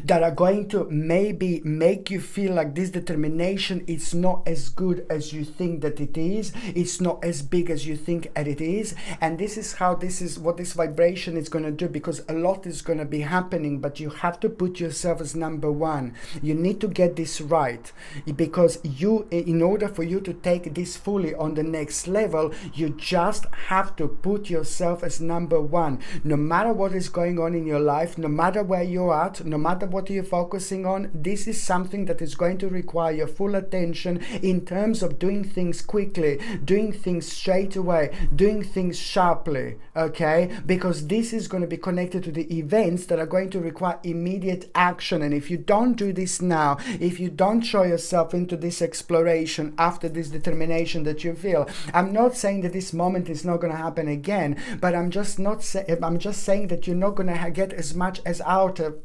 that are going to maybe make you feel like this determination is not as good as you think that it is. It's not as big as you think that it is. And this is what this vibration is going to do, because a lot is going to be happening, but you have to put yourself as number 1. You need to get this right, because in order for you to take this fully on the next level, you just have to put yourself as number 1. No matter what is going on in your life, no matter where you're at, no matter what you're focusing on, this is something that is going to require your full attention in terms of doing things quickly, doing things straight away, doing things sharply, okay? Because this is going to be connected to the events that are going to require immediate action. And if you don't do this now, if you don't show yourself into this exploration after this determination that you feel, I'm not saying that this moment is not going to happen again, but I'm just saying that you're not going to get as much as out of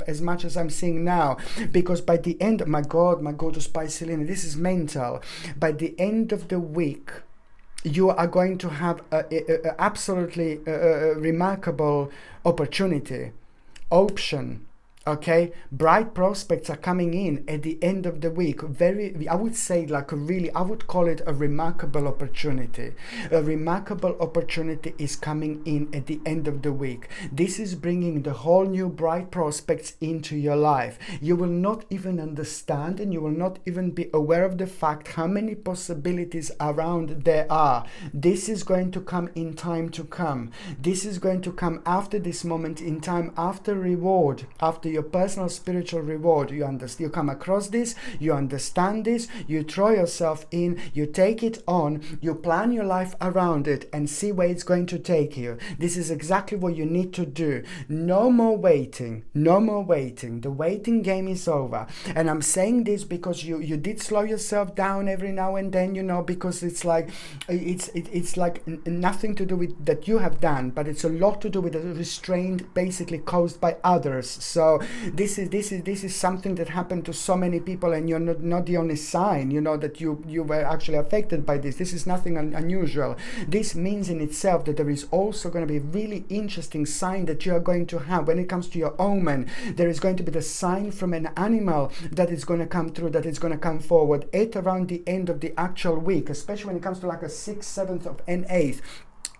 as much as I'm seeing now, because by the end, my God, my gorgeous Pisces, this is mental. By the end of the week, you are going to have a absolutely remarkable opportunity, option. Okay, bright prospects are coming in at the end of the week. I would say, I would call it a remarkable opportunity. A remarkable opportunity is coming in at the end of the week. This is bringing the whole new bright prospects into your life. You will not even understand, and you will not even be aware of the fact how many possibilities around there are. This is going to come in time to come. This is going to come after this moment in time, after reward, after your personal spiritual reward. You come across this, you understand this, you throw yourself in, you take it on, you plan your life around it, and see where it's going to take you. This is exactly what you need to do. No more waiting. No more waiting. The waiting game is over. And I'm saying this because you did slow yourself down every now and then, because it's like nothing to do with that you have done, but it's a lot to do with the restraint basically caused by others. So this is something that happened to so many people, and you're not the only sign, that you were actually affected by this. This is nothing unusual. This means in itself that there is also going to be a really interesting sign that you are going to have when it comes to your omen. There is going to be the sign from an animal that is going to come through, that is going to come forward at around the end of the actual week, especially when it comes to like a 6th, 7th, and 8th.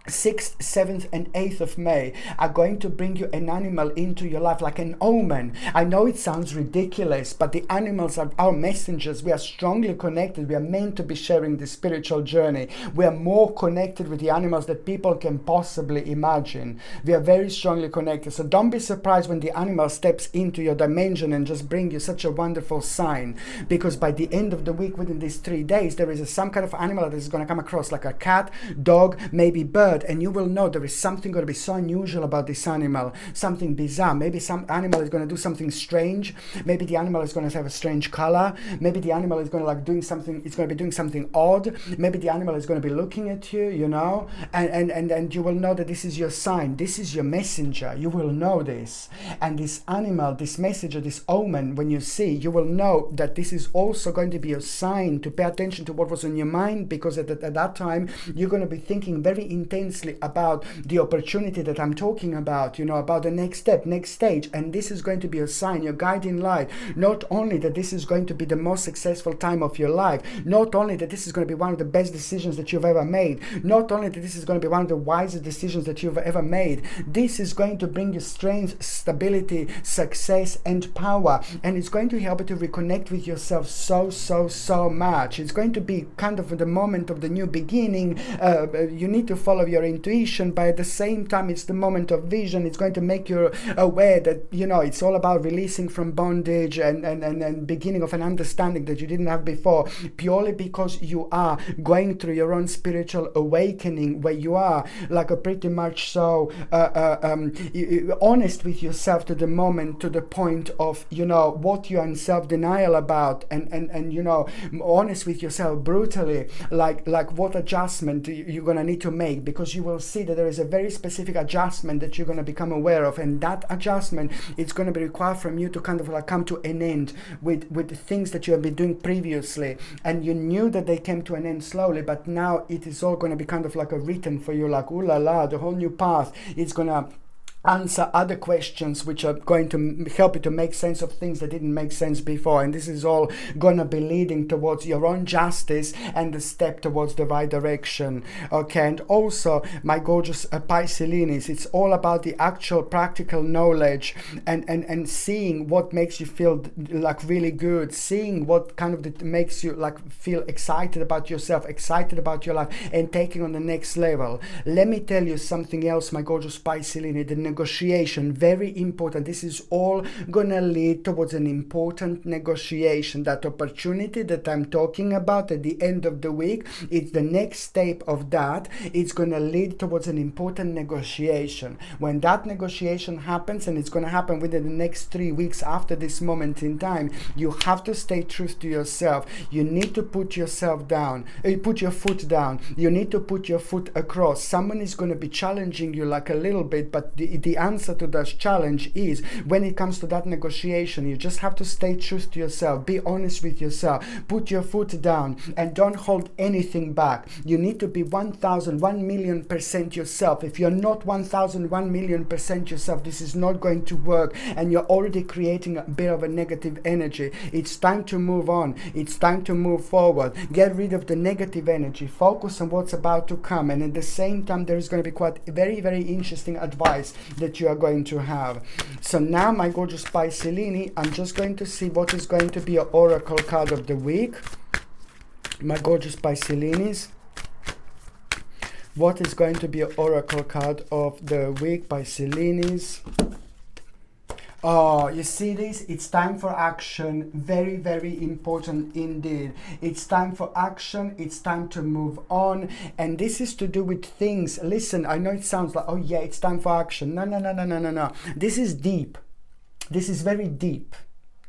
6th, 7th, and 8th of May are going to bring you an animal into your life, like an omen. I know it sounds ridiculous, but the animals are our messengers. We are strongly connected. We are meant to be sharing the spiritual journey. We are more connected with the animals that people can possibly imagine. We are very strongly connected. So don't be surprised when the animal steps into your dimension and just bring you such a wonderful sign, because by the end of the week, within these 3 days, there is some kind of animal that is going to come across, like a cat, dog, maybe bird, and you will know there is something going to be so unusual about this animal, something bizarre. Maybe some animal is going to do something strange. Maybe the animal is going to have a strange color. Maybe the animal is going to doing something. It's going to be doing something odd. Maybe the animal is going to be looking at you, and you will know that this is your sign. This is your messenger. You will know this, and this animal, this messenger, this omen, when you see, you will know that this is also going to be a sign to pay attention to what was in your mind, because at that time you're going to be thinking very intensely intensely about the opportunity that I'm talking about, you know, about the next step, next stage. And this is going to be a sign, your guiding light, not only that this is going to be the most successful time of your life, not only that this is going to be one of the best decisions that you've ever made, not only that this is going to be one of the wisest decisions that you've ever made, this is going to bring you strength, stability, success, and power. And it's going to help you to reconnect with yourself so much. It's going to be kind of the moment of the new beginning. You need to follow your intuition, but at the same time it's the moment of vision. It's going to make you aware that, you know, it's all about releasing from bondage and beginning of an understanding that you didn't have before, purely because you are going through your own spiritual awakening, where you are like a pretty much so honest with yourself to the moment, to the point of, you know, what you're in self-denial about, and you know, honest with yourself brutally, like what adjustment you're gonna need to make, because you will see that there is a very specific adjustment that you're gonna become aware of, and that adjustment, it's gonna be required from you to kind of like come to an end with the things that you have been doing previously, and you knew that they came to an end slowly, but now it is all going to be kind of like a written for you, like, ooh la la, the whole new path. It's gonna answer other questions which are going to help you to make sense of things that didn't make sense before, and this is all gonna be leading towards your own justice and the step towards the right direction. Okay, and also my gorgeous Pisces, it's all about the actual practical knowledge and seeing what makes you feel like really good, seeing what kind of makes you like feel excited about yourself, excited about your life, and taking on the next level. Let me tell you something else, my gorgeous Pisces, the negotiation, very important. This is all gonna lead towards an important negotiation. That opportunity that I'm talking about at the end of the week, it's the next step of that. It's gonna lead towards an important negotiation. When that negotiation happens, and it's gonna happen within the next 3 weeks after this moment in time, you have to stay true to yourself. You need to put yourself down, put your foot down. You need to put your foot across. Someone is gonna be challenging you like a little bit, but the answer to that challenge is, when it comes to that negotiation, you just have to stay true to yourself, be honest with yourself, put your foot down, and don't hold anything back. You need to be 1,000,000,000% yourself. If you're not 1,000,000,000% yourself, this is not going to work, and you're already creating a bit of a negative energy. It's time to move on. It's time to move forward. Get rid of the negative energy. Focus on what's about to come, and at the same time, there is going to be quite very interesting advice that you are going to have. So now, my gorgeous Pisces, I'm just going to see what is going to be your oracle card of the week. My gorgeous Pisces, what is going to be your oracle card of the week, Pisces? Oh, you see this? It's time for action. Very important indeed. It's time for action. It's time to move on. And this is to do with things. Listen, I know it sounds like, oh yeah, it's time for action. No. This is deep. This is very deep.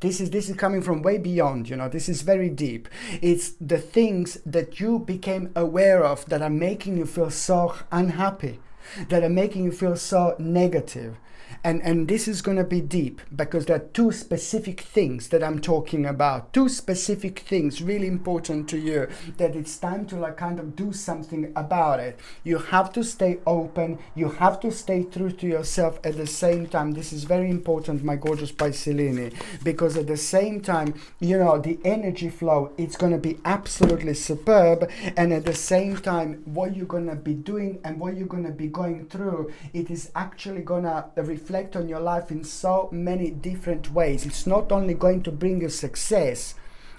This is coming from way beyond, you know. This is very deep. It's the things that you became aware of that are making you feel so unhappy, that are making you feel so negative. And this is going to be deep, because there are two specific things that I'm talking about. Two specific things really important to you, that it's time to like kind of do something about it. You have to stay open. You have to stay true to yourself at the same time. This is very important, my gorgeous Pisces, because at the same time, you know, the energy flow, it's going to be absolutely superb. And at the same time, what you're going to be doing and what you're going to be going through, it is actually going to reflect on your life in so many different ways. It's not only going to bring you success,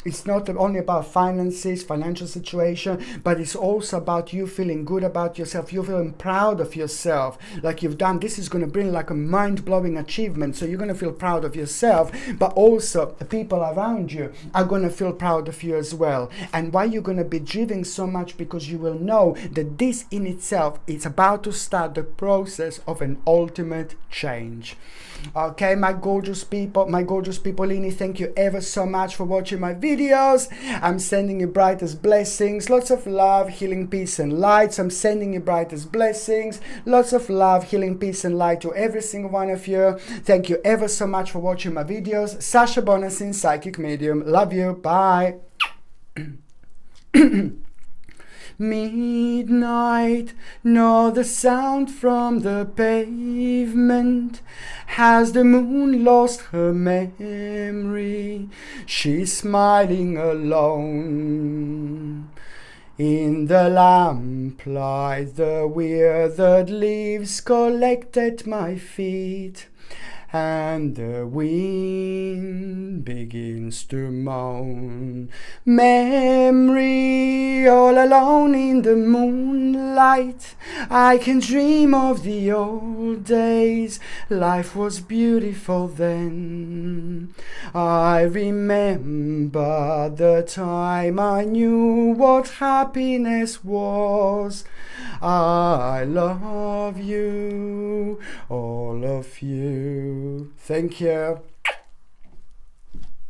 it's not only about finances, financial situation, but it's also about you feeling good about yourself. You're feeling proud of yourself, like you've done. This is going to bring like a mind-blowing achievement. So you're going to feel proud of yourself, but also the people around you are going to feel proud of you as well. And why you're going to be driven so much? Because you will know that this in itself is about to start the process of an ultimate change. Okay, my gorgeous people, Lini, thank you ever so much for watching my videos. I'm sending you brightest blessings, lots of love, healing, peace and light. So I'm sending you brightest blessings, lots of love, healing, peace and light to every single one of you. Thank you ever so much for watching my videos. Sasha Bonasin, Psychic Medium. Love you. Bye. midnight, nor the sound from the pavement. Has the moon lost her memory? She's smiling alone. In the lamplight, the withered leaves collect at my feet, and the wind begins to moan. Memory, all alone in the moonlight, I can dream of the old days. Life was beautiful then. I remember the time I knew what happiness was. I love you, all of you. Thank you.